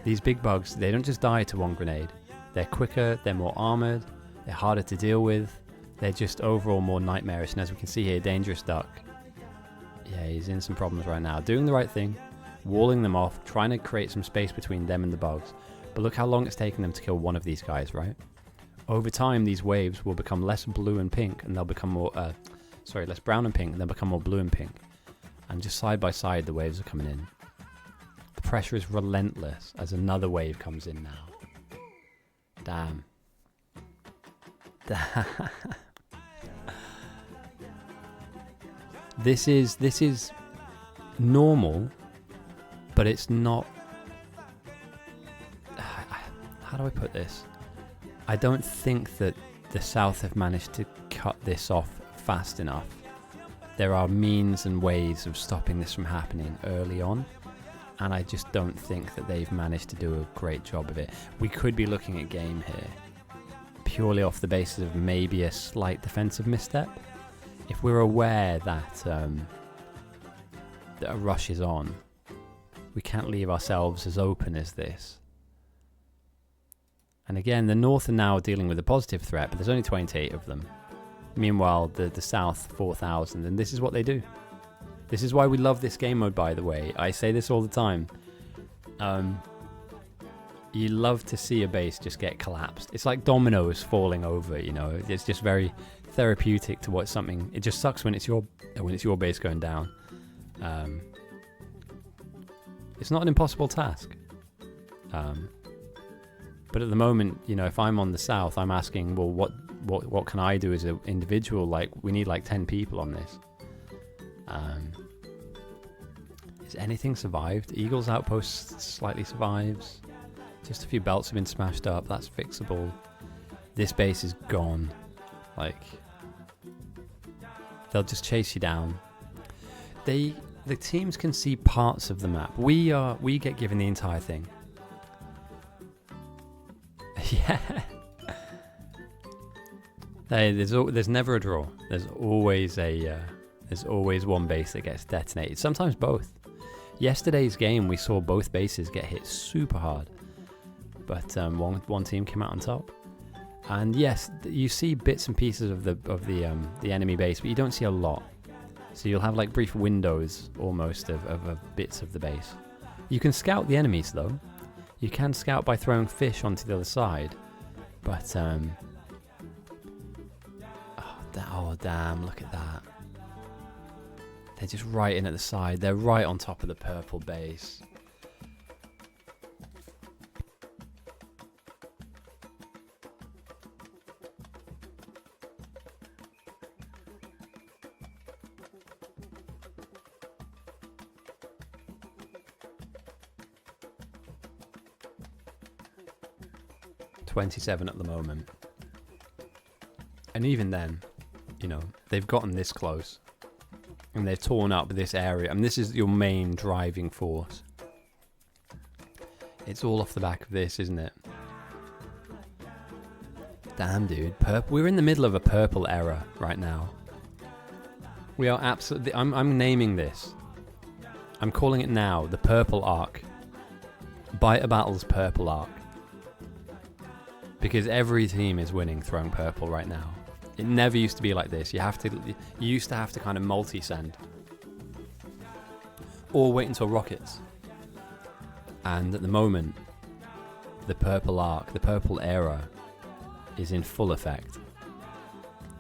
These big bugs, they don't just die to one grenade. They're quicker, they're more armoured, they're harder to deal with. They're just overall more nightmarish. And as we can see here, Dangerous Duck. Yeah, he's in some problems right now. Doing the right thing. Walling them off, trying to create some space between them and the bugs. But look how long it's taken them to kill one of these guys, right? Over time, these waves will become less blue and pink, and they'll become more, less brown and pink, and they'll become more blue and pink. And just side by side, the waves are coming in. The pressure is relentless as another wave comes in now. Damn. This is normal, but it's not... How do I put this? I don't think that the South have managed to cut this off fast enough. There are means and ways of stopping this from happening early on, and I just don't think that they've managed to do a great job of it. We could be looking at game here purely off the basis of maybe a slight defensive misstep. If we're aware that that a rush is on, we can't leave ourselves as open as this. And again, the North are now dealing with a positive threat, but there's only 28 of them. Meanwhile, the South, 4,000, and this is what they do. This is why we love this game mode, by the way. I say this all the time. You love to see a base just get collapsed. It's like dominoes falling over, you know. It's just very therapeutic to watch something. It just sucks when it's your base going down. It's not an impossible task. But at the moment, you know, if I'm on the South, I'm asking, well, what can I do as an individual? Like, we need like 10 people on this. Is anything survived? Eagle's Outpost slightly survives. Just a few belts have been smashed up. That's fixable. This base is gone. Like, they'll just chase you down. The teams can see parts of the map. We get given the entire thing. Yeah. Hey, there's never a draw. There's always one base that gets detonated. Sometimes both. Yesterday's game, we saw both bases get hit super hard, but one team came out on top. And yes, you see bits and pieces of the enemy base, but you don't see a lot. So you'll have like brief windows almost of bits of the base. You can scout the enemies though. You can scout by throwing fish onto the other side, but oh damn, look at that. They're just right in at the side. They're right on top of the purple base. 27 at the moment. And even then, you know, they've gotten this close. And they've torn up this area. And this is your main driving force. It's all off the back of this, isn't it? Damn, dude. We're in the middle of a purple era right now. We are absolutely... I'm naming this. I'm calling it now the purple arc. Biter Battle's purple arc. Because every team is winning throwing purple right now. It never used to be like this. You used to have to kind of multi-send. Or wait until rockets. And at the moment, the purple arc, the purple era, is in full effect.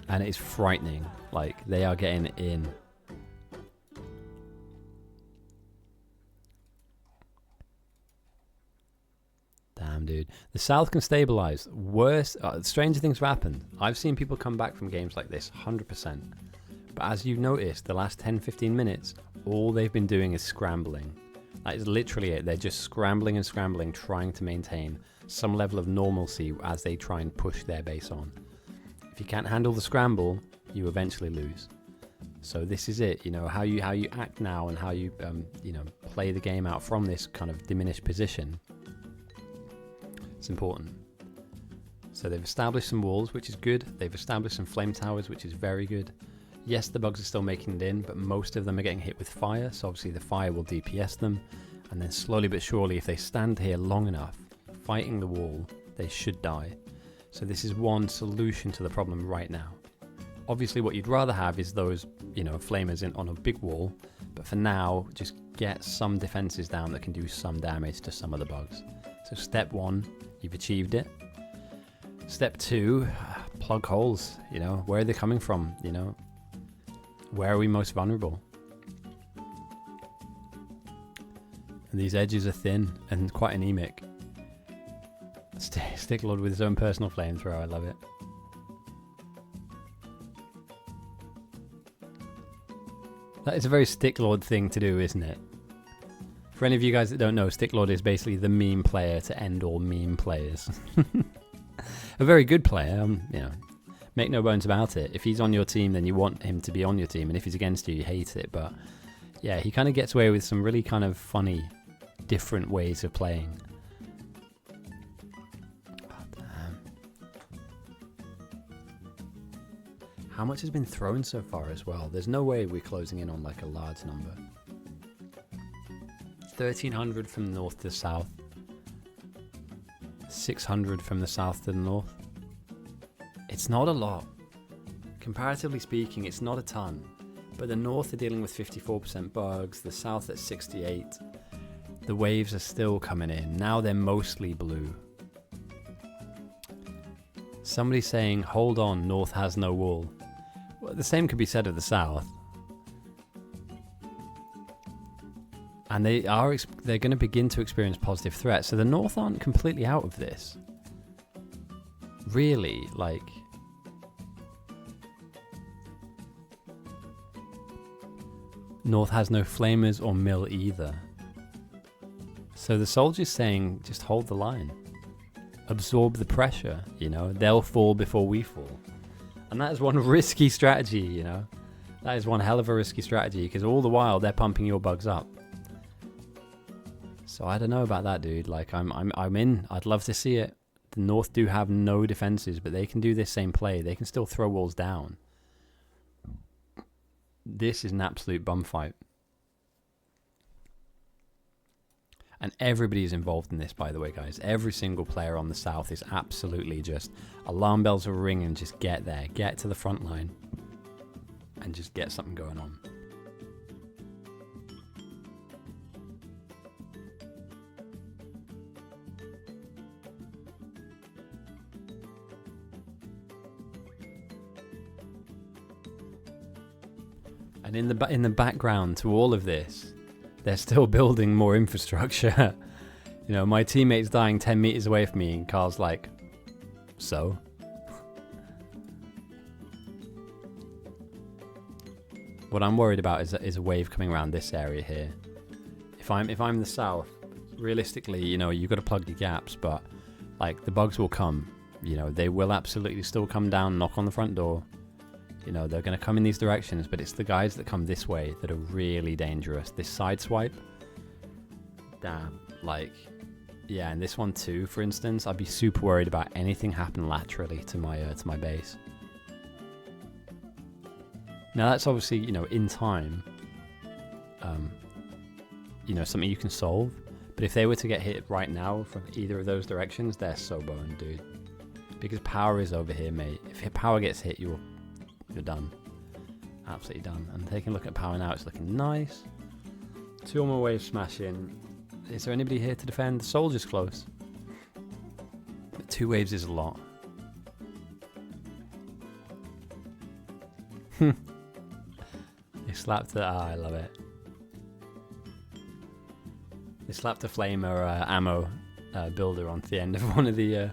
And it is frightening. Like, they are getting in. Damn, dude. The South can stabilize. Stranger things have happened. I've seen people come back from games like this, 100%. But as you've noticed, the last 10-15 minutes, all they've been doing is scrambling. That is literally it. They're just scrambling and scrambling, trying to maintain some level of normalcy as they try and push their base on. If you can't handle the scramble, you eventually lose. So this is it, you know, how you act now and how you you know, play the game out from this kind of diminished position. It's important. So they've established some walls, which is good. They've established some flame towers, which is very good. Yes, the bugs are still making it in, but most of them are getting hit with fire, so obviously the fire will DPS them. And then slowly but surely, if they stand here long enough, fighting the wall, they should die. So this is one solution to the problem right now. Obviously what you'd rather have is those, you know, flamers on a big wall, but for now, just get some defenses down that can do some damage to some of the bugs. So step 1, you've achieved it. Step 2, plug holes, you know, where are they coming from, you know? Where are we most vulnerable? And these edges are thin and quite anemic. Sticklord with his own personal flamethrower, I love it. That is a very Sticklord thing to do, isn't it? For any of you guys that don't know, Sticklord is basically the meme player to end all meme players. A very good player, you know, make no bones about it. If he's on your team, then you want him to be on your team, and if he's against you, you hate it. But yeah, he kind of gets away with some really kind of funny, different ways of playing. Oh, damn. How much has been thrown so far as well? There's no way we're closing in on like a large number. 1,300 from north to south. 600 from the south to the north. It's not a lot. Comparatively speaking, it's not a ton. But the north are dealing with 54% bugs, the south at 68. The waves are still coming in. Now they're mostly blue. Somebody's saying, hold on, north has no wall. Well, the same could be said of the south. And they're going to begin to experience positive threats. So the north aren't completely out of this. Really, like... North has no flamers or mill either. So the soldier's saying, just hold the line. Absorb the pressure, you know. They'll fall before we fall. And that is one risky strategy, you know. That is one hell of a risky strategy, because all the while they're pumping your bugs up. So I don't know about that, dude. Like, I'm in. I'd love to see it. The North do have no defenses, but they can do this same play. They can still throw walls down. This is an absolute bum fight. And everybody is involved in this, by the way, guys. Every single player on the South is absolutely just... Alarm bells are ringing, just get there. Get to the front line. And just get something going on. And in the background to all of this, they're still building more infrastructure. You know, my teammate's dying 10 meters away from me, and Carl's like, so? What I'm worried about is a wave coming around this area here. If I'm the south, realistically, you know, you've got to plug your gaps, but Like, the bugs will come. You know, they will absolutely still come down, knock on the front door. You know, they're going to come in these directions, but it's the guys that come this way that are really dangerous. This side swipe, damn, like, yeah, and this one too, for instance, I'd be super worried about anything happening laterally to my base. Now that's obviously, you know, in time, you know, something you can solve. But if they were to get hit right now from either of those directions, they're so boned, dude. Because power is over here, mate. If power gets hit, you're done. Absolutely done. And taking a look at power now, it's looking nice. 2 more waves smashing. Is there anybody here to defend? The soldier's close. But 2 waves is a lot. They slapped it. Ah, I love it. They slapped a flamer ammo builder onto the end of one of the...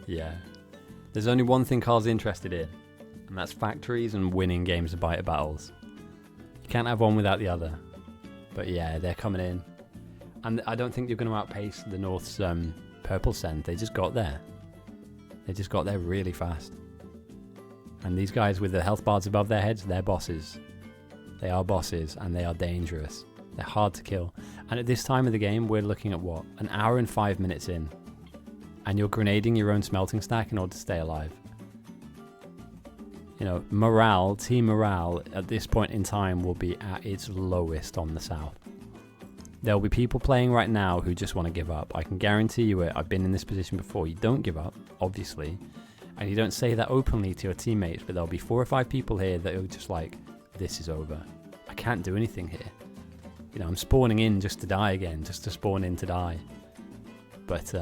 Yeah. There's only one thing Carl's interested in, and that's factories and winning games of biter battles. You can't have one without the other. But yeah, they're coming in. And I don't think you're going to outpace the North's purple send. They just got there. They just got there really fast. And these guys with the health bars above their heads, they're bosses. They are bosses, and they are dangerous. They're hard to kill. And at this time of the game, we're looking at what? An hour and 5 minutes in. And you're grenading your own smelting stack in order to stay alive. You know, morale, team morale, at this point in time will be at its lowest on the south. There'll be people playing right now who just want to give up. I can guarantee you it. I've been in this position before. You don't give up, obviously. And you don't say that openly to your teammates, but there'll be 4 or 5 people here that are just like, this is over. I can't do anything here. You know, I'm spawning in just to die again, just to spawn in to die. But,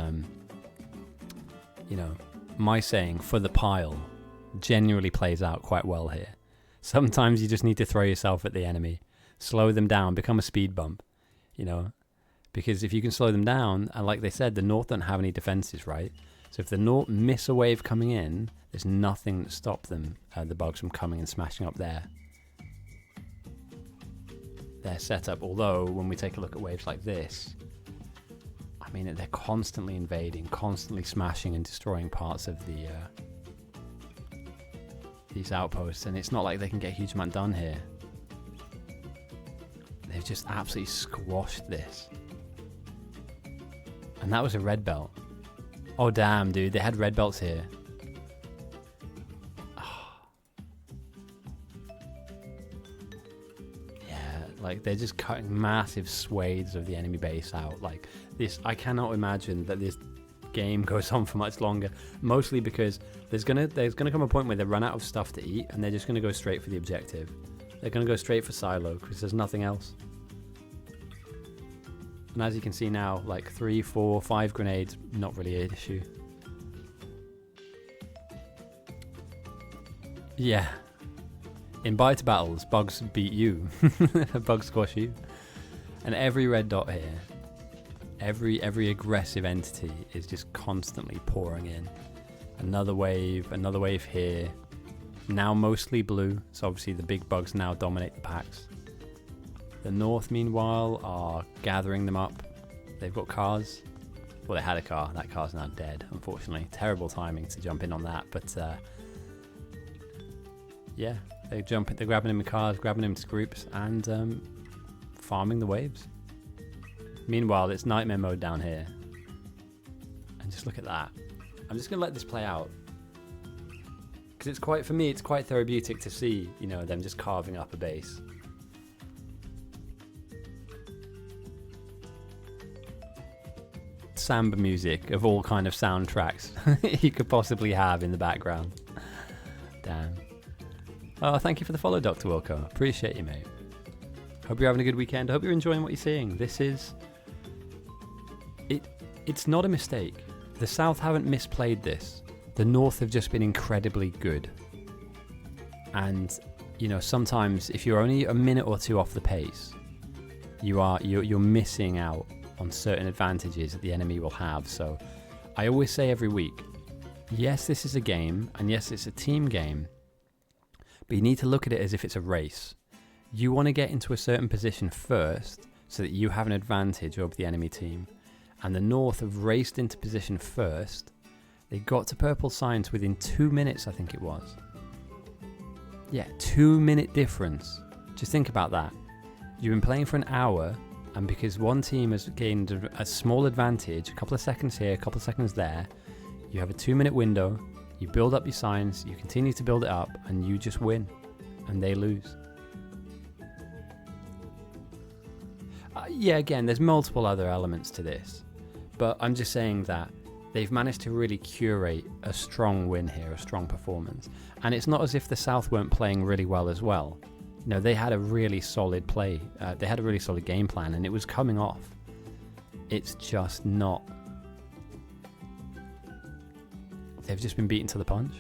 you know, my saying, for the pile, genuinely plays out quite well here. Sometimes you just need to throw yourself at the enemy, slow them down, become a speed bump, you know, because if you can slow them down, and like they said, the North don't have any defenses, right? So if the North miss a wave coming in, there's nothing that stops them, the bugs, from coming and smashing up their setup. Although, when we take a look at waves like this, I mean, they're constantly invading, constantly smashing and destroying parts of the these outposts, and it's not like they can get a huge amount done here. They've just absolutely squashed this. And that was a red belt. Oh damn, dude, they had red belts here. Oh. Yeah, like they're just cutting massive swathes of the enemy base out. Like this, I cannot imagine that this game goes on for much longer, mostly because there's gonna come a point where they run out of stuff to eat and they're just gonna go straight for the objective. They're gonna go straight for silo because there's nothing else. And as you can see now, like 3, 4, 5 grenades, not really an issue. Yeah, in biter battles, bugs beat you. Bugs squash you. And every red dot here, every aggressive entity is just constantly pouring in. Another wave here. Now mostly blue, so obviously the big bugs now dominate the packs. The North, meanwhile, are gathering them up. They've got cars. Well, they had a car. That car's now dead, unfortunately. Terrible timing to jump in on that, but yeah, they're grabbing them in cars, grabbing them into groups, and farming the waves. Meanwhile, it's nightmare mode down here. And just look at that. I'm just going to let this play out. Because it's quite, for me, it's quite therapeutic to see, you know, them just carving up a base. Samba music of all kind of soundtracks you could possibly have in the background. Damn. Oh, thank you for the follow, Dr. Wilco. Appreciate you, mate. Hope you're having a good weekend. I hope you're enjoying what you're seeing. This is... It's not a mistake. The South haven't misplayed this. The North have just been incredibly good. And, you know, sometimes if you're only a minute or two off the pace, you're missing out on certain advantages that the enemy will have. So I always say every week, yes, this is a game, and yes, it's a team game, but you need to look at it as if it's a race. You want to get into a certain position first so that you have an advantage over the enemy team. And the North have raced into position first. They got to purple signs within 2 minutes, I think it was. Yeah, 2 minute difference. Just think about that. You've been playing for an hour, and because one team has gained a small advantage, a couple of seconds here, a couple of seconds there, you have a 2 minute window, you build up your signs, you continue to build it up, and you just win, and they lose. Yeah, again, there's multiple other elements to this, but I'm just saying that they've managed to really curate a strong win here, a strong performance. And it's not as if the South weren't playing really well as well. You know, they had a really solid play. They had a really solid game plan, and it was coming off. It's just not. They've just been beaten to the punch.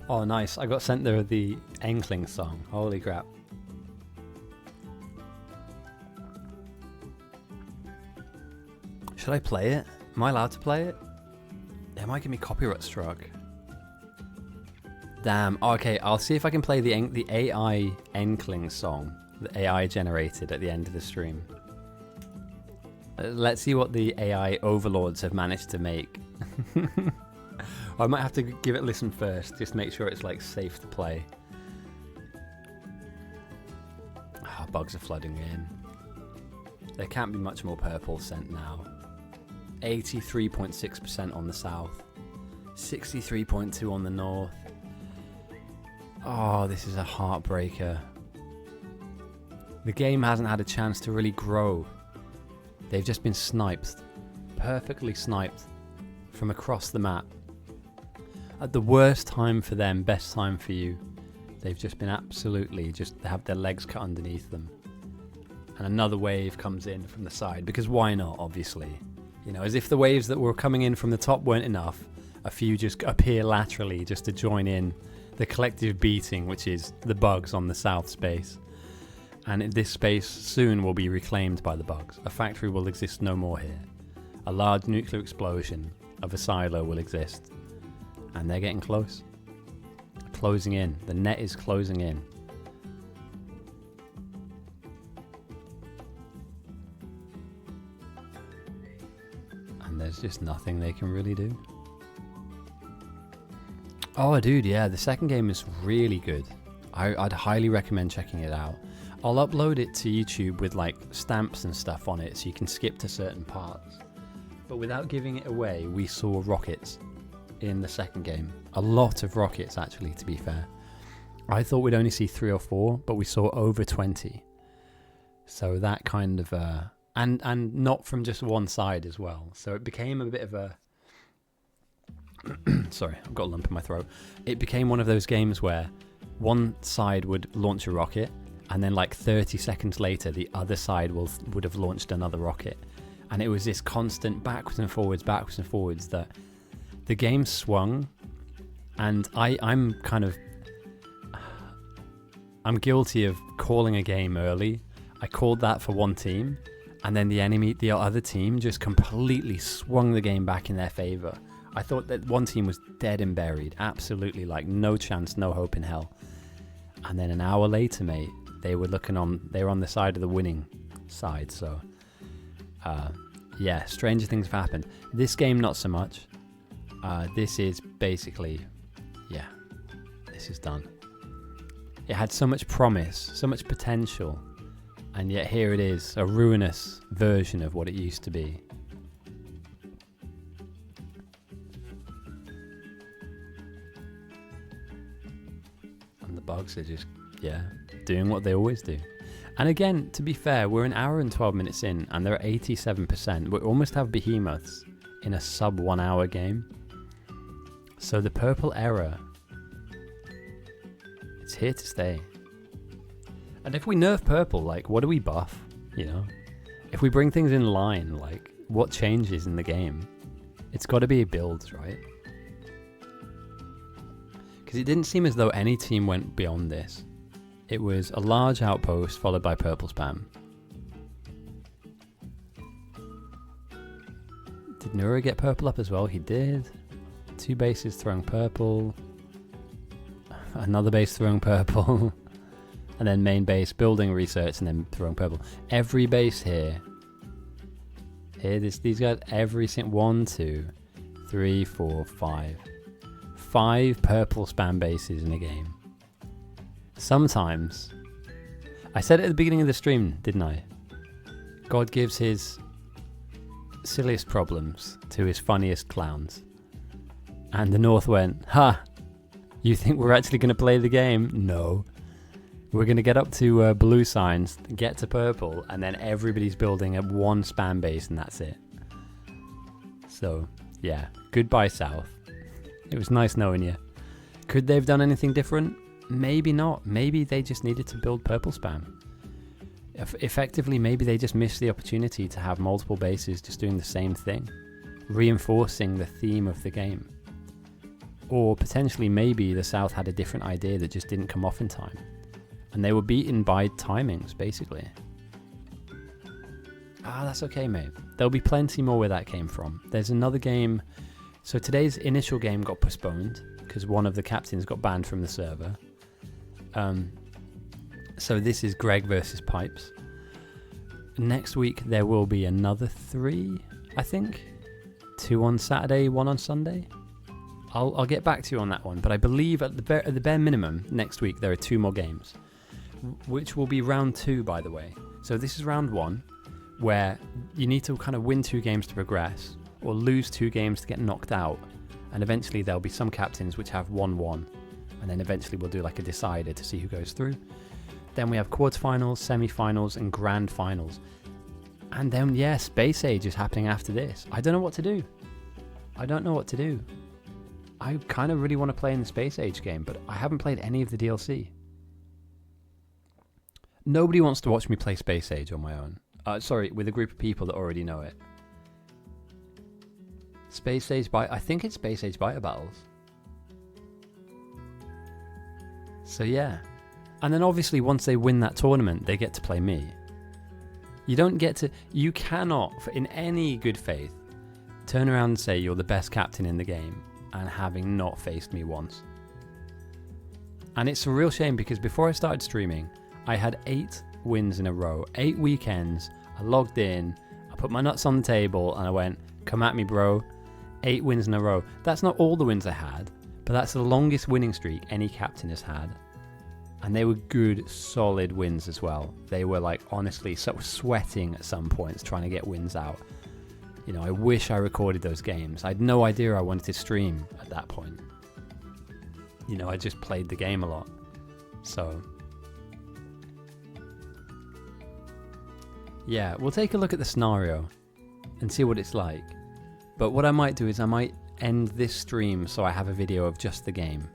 Oh, nice. I got sent the Enkling song. Holy crap. Should I play it? Am I allowed to play it? It might give me copyright struck. Damn. Okay, I'll see if I can play the AI Enkling song. The AI generated at the end of the stream. Let's see what the AI overlords have managed to make. I might have to give it a listen first, just make sure it's like safe to play. Bugs are flooding in. There can't be much more purple sent now. 83.6% on the South. 63.2 on the North. Oh, this is a heartbreaker. The game hasn't had a chance to really grow. They've just been sniped. Perfectly sniped from across the map. At the worst time for them, best time for you. They've just been absolutely, just have their legs cut underneath them. And another wave comes in from the side, because why not, obviously. You know, as if the waves that were coming in from the top weren't enough, a few just appear laterally just to join in the collective beating, which is the bugs on the South space. And this space soon will be reclaimed by the bugs. A factory will exist no more here. A large nuclear explosion of a silo will exist. And they're getting close. Closing in. The net is closing in. And there's just nothing they can really do. Oh, dude, yeah, the second game is really good. I'd highly recommend checking it out. I'll upload it to YouTube with like stamps and stuff on it so you can skip to certain parts. But without giving it away, we saw rockets in the second game. A lot of rockets, actually, to be fair. I thought we'd only see 3 or 4, but we saw over 20. So that kind of and not from just one side as well. So it became a bit of a sorry, I've got a lump in my throat. It became one of those games where one side would launch a rocket, and then like 30 seconds later the other side would have launched another rocket. And it was this constant backwards and forwards that the game swung. And I'm guilty of calling a game early. I called that for one team, and then the other team just completely swung the game back in their favor. I thought that one team was dead and buried, absolutely, like no chance, no hope in hell. And then an hour later, mate, they were on the side of the winning side. So yeah, stranger things have happened. This game, not so much. This is basically, yeah, this is done. It had so much promise, so much potential, and yet here it is, a ruinous version of what it used to be. And the bugs are just, yeah, doing what they always do. And again, to be fair, we're an hour and 12 minutes in, and they're at 87%. We almost have behemoths in a sub 1 hour game. So the purple era, it's here to stay. And if we nerf purple, like, what do we buff? You know? If we bring things in line, like, what changes in the game? It's got to be builds, right? Because it didn't seem as though any team went beyond this. It was a large outpost followed by purple spam. Did Nura get purple up as well? He did. 2 bases throwing purple. Another base throwing purple. And then main base building research and then throwing purple. Every base here. These guys, every single 1, 2, 3, 4, 5. 5 purple spam bases in a game. Sometimes, I said it at the beginning of the stream, didn't I? God gives his silliest problems to his funniest clowns. And the North went, ha! You think we're actually going to play the game? No. We're going to get up to blue signs, get to purple, and then everybody's building a 1 spam base and that's it. So, yeah. Goodbye, South. It was nice knowing you. Could they have done anything different? Maybe not. Maybe they just needed to build purple spam. Effectively, maybe they just missed the opportunity to have multiple bases just doing the same thing, reinforcing the theme of the game. Or potentially maybe the South had a different idea that just didn't come off in time. And they were beaten by timings, basically. Ah, that's okay, mate. There'll be plenty more where that came from. There's another game. So today's initial game got postponed because one of the captains got banned from the server. So this is Greg versus Pipes. Next week there will be another 3, I think. 2 on Saturday, 1 on Sunday. I'll get back to you on that one, but I believe at the bare minimum next week there are 2 more games, which will be round 2, by the way. So this is round 1, where you need to kind of win 2 games to progress, or lose 2 games to get knocked out, and eventually there'll be some captains which have 1-1, and then eventually we'll do like a decider to see who goes through. Then we have quarterfinals, semi-finals, and grand finals. And then, yeah, Space Age is happening after this. I don't know what to do. I kind of really want to play in the Space Age game, but I haven't played any of the DLC. Nobody wants to watch me play Space Age on my own. Sorry, with a group of people that already know it. Space Age I think it's Space Age Biter Battles. So yeah. And then obviously once they win that tournament, they get to play me. You cannot, in any good faith, turn around and say you're the best captain in the game and having not faced me once. And it's a real shame because before I started streaming, I had 8 wins in a row, 8 weekends. I logged in, I put my nuts on the table and I went, come at me bro. 8 wins in a row. That's not all the wins I had, but that's the longest winning streak any captain has had. And they were good, solid wins as well. They were like, honestly, sort of sweating at some points trying to get wins out. You know, I wish I recorded those games. I had no idea I wanted to stream at that point. You know, I just played the game a lot. So, yeah, we'll take a look at the scenario and see what it's like. But what I might do is I might end this stream so I have a video of just the game,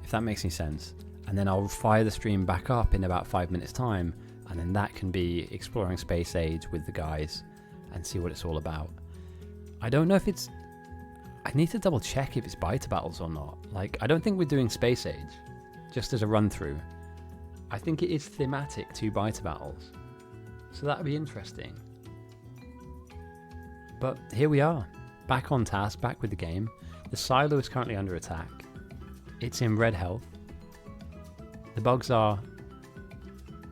if that makes any sense. And then I'll fire the stream back up in about 5 minutes time, and then that can be exploring Space Age with the guys and see what it's all about. I don't know if it's... I need to double check if it's Biter Battles or not. Like, I don't think we're doing Space Age, just as a run through. I think it is thematic to Biter Battles. So that would be interesting. But here we are, back on task, back with the game. The silo is currently under attack. It's in red health. The bugs are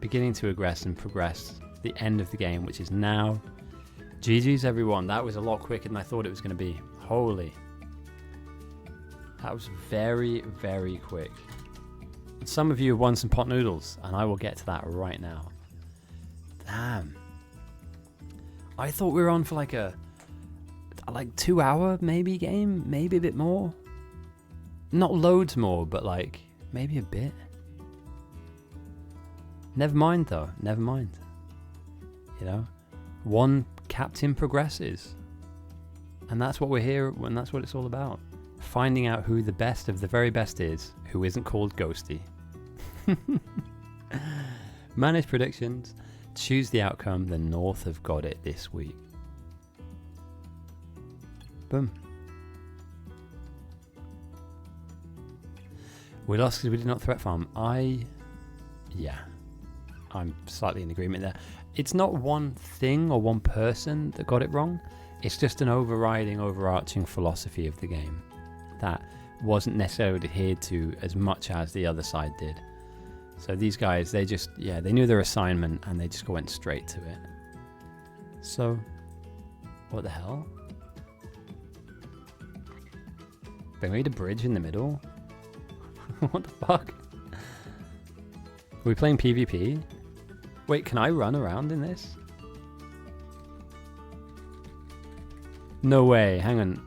beginning to aggress and progress the end of the game, which is now. GG's everyone, that was a lot quicker than I thought it was going to be. Holy. That was very, very quick. And some of you have won some pot noodles, and I will get to that right now. Damn. I thought we were on for like a 2 hour maybe game, maybe a bit more. Not loads more, but like maybe a bit. Never mind though, never mind. You know, one captain progresses. And that's what we're here, and that's what it's all about. Finding out who the best of the very best is, who isn't called Ghosty. Manage predictions. Choose the outcome. The North have got it this week. Boom. We lost because we did not threat farm. Yeah. I'm slightly in agreement there. It's not one thing or one person that got it wrong. It's just an overarching philosophy of the game that wasn't necessarily adhered to as much as the other side did. So these guys, they knew their assignment and they just went straight to it. So, what the hell? They made a bridge in the middle? What the fuck? Are we playing PvP? Wait, can I run around in this? No way, hang on.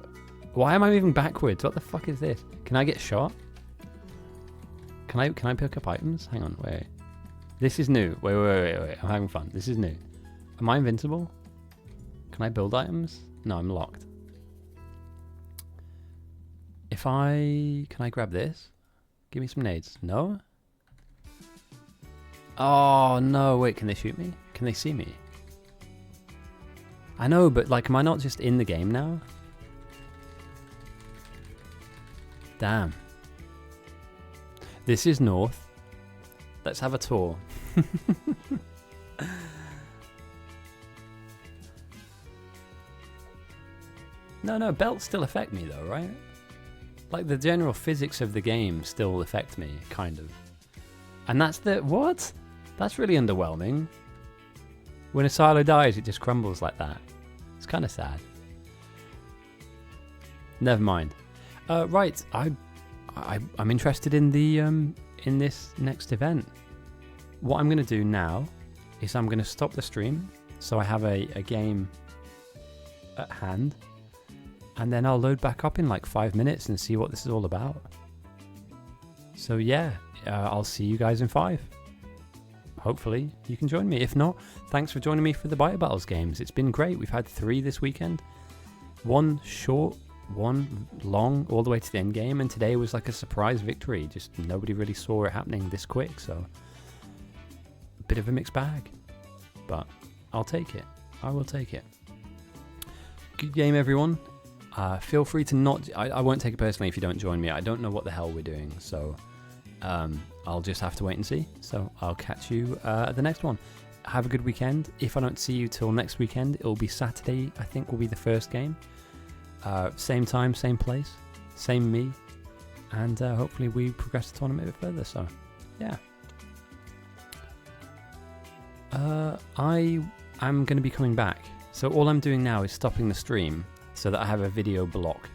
Why am I moving backwards? What the fuck is this? Can I get shot? Can I pick up items? Hang on, wait. This is new. Wait. I'm having fun. This is new. Am I invincible? Can I build items? No, I'm locked. Can I grab this? Give me some nades. No? Oh, no. Wait, can they shoot me? Can they see me? I know, but like, am I not just in the game now? Damn. This is North. Let's have a tour. No, belts still affect me though, right? Like the general physics of the game still affect me, kind of. And that's what? That's really underwhelming. When a silo dies, it just crumbles like that. It's kind of sad. Never mind. Right, I'm interested in the in this next event. What I'm going to do now is I'm going to stop the stream so I have a game at hand, and then I'll load back up in like 5 minutes and see what this is all about. So yeah, I'll see you guys in 5. Hopefully you can join me. If not, thanks for joining me for the Bio Battles games. It's been great. We've had 3 this weekend. 1 short, 1 long, all the way to the end game, and today was like a surprise victory. Just nobody really saw it happening this quick, so a bit of a mixed bag, but I'll take it. I will take it. Good game, everyone. Feel free to not... I won't take it personally if you don't join me. I don't know what the hell we're doing, so I'll just have to wait and see. So I'll catch you at the next one. Have a good weekend. If I don't see you till next weekend, it'll be Saturday, I think, will be the first game. Same time, same place, same me, and hopefully we progress the tournament a bit further. So, yeah. I am going to be coming back. So all I'm doing now is stopping the stream so that I have a video block,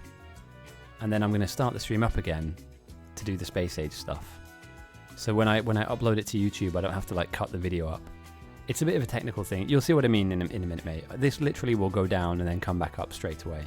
and then I'm going to start the stream up again to do the Space Age stuff. So when I upload it to YouTube, I don't have to like cut the video up. It's a bit of a technical thing. You'll see what I mean in a minute, mate. This literally will go down and then come back up straight away.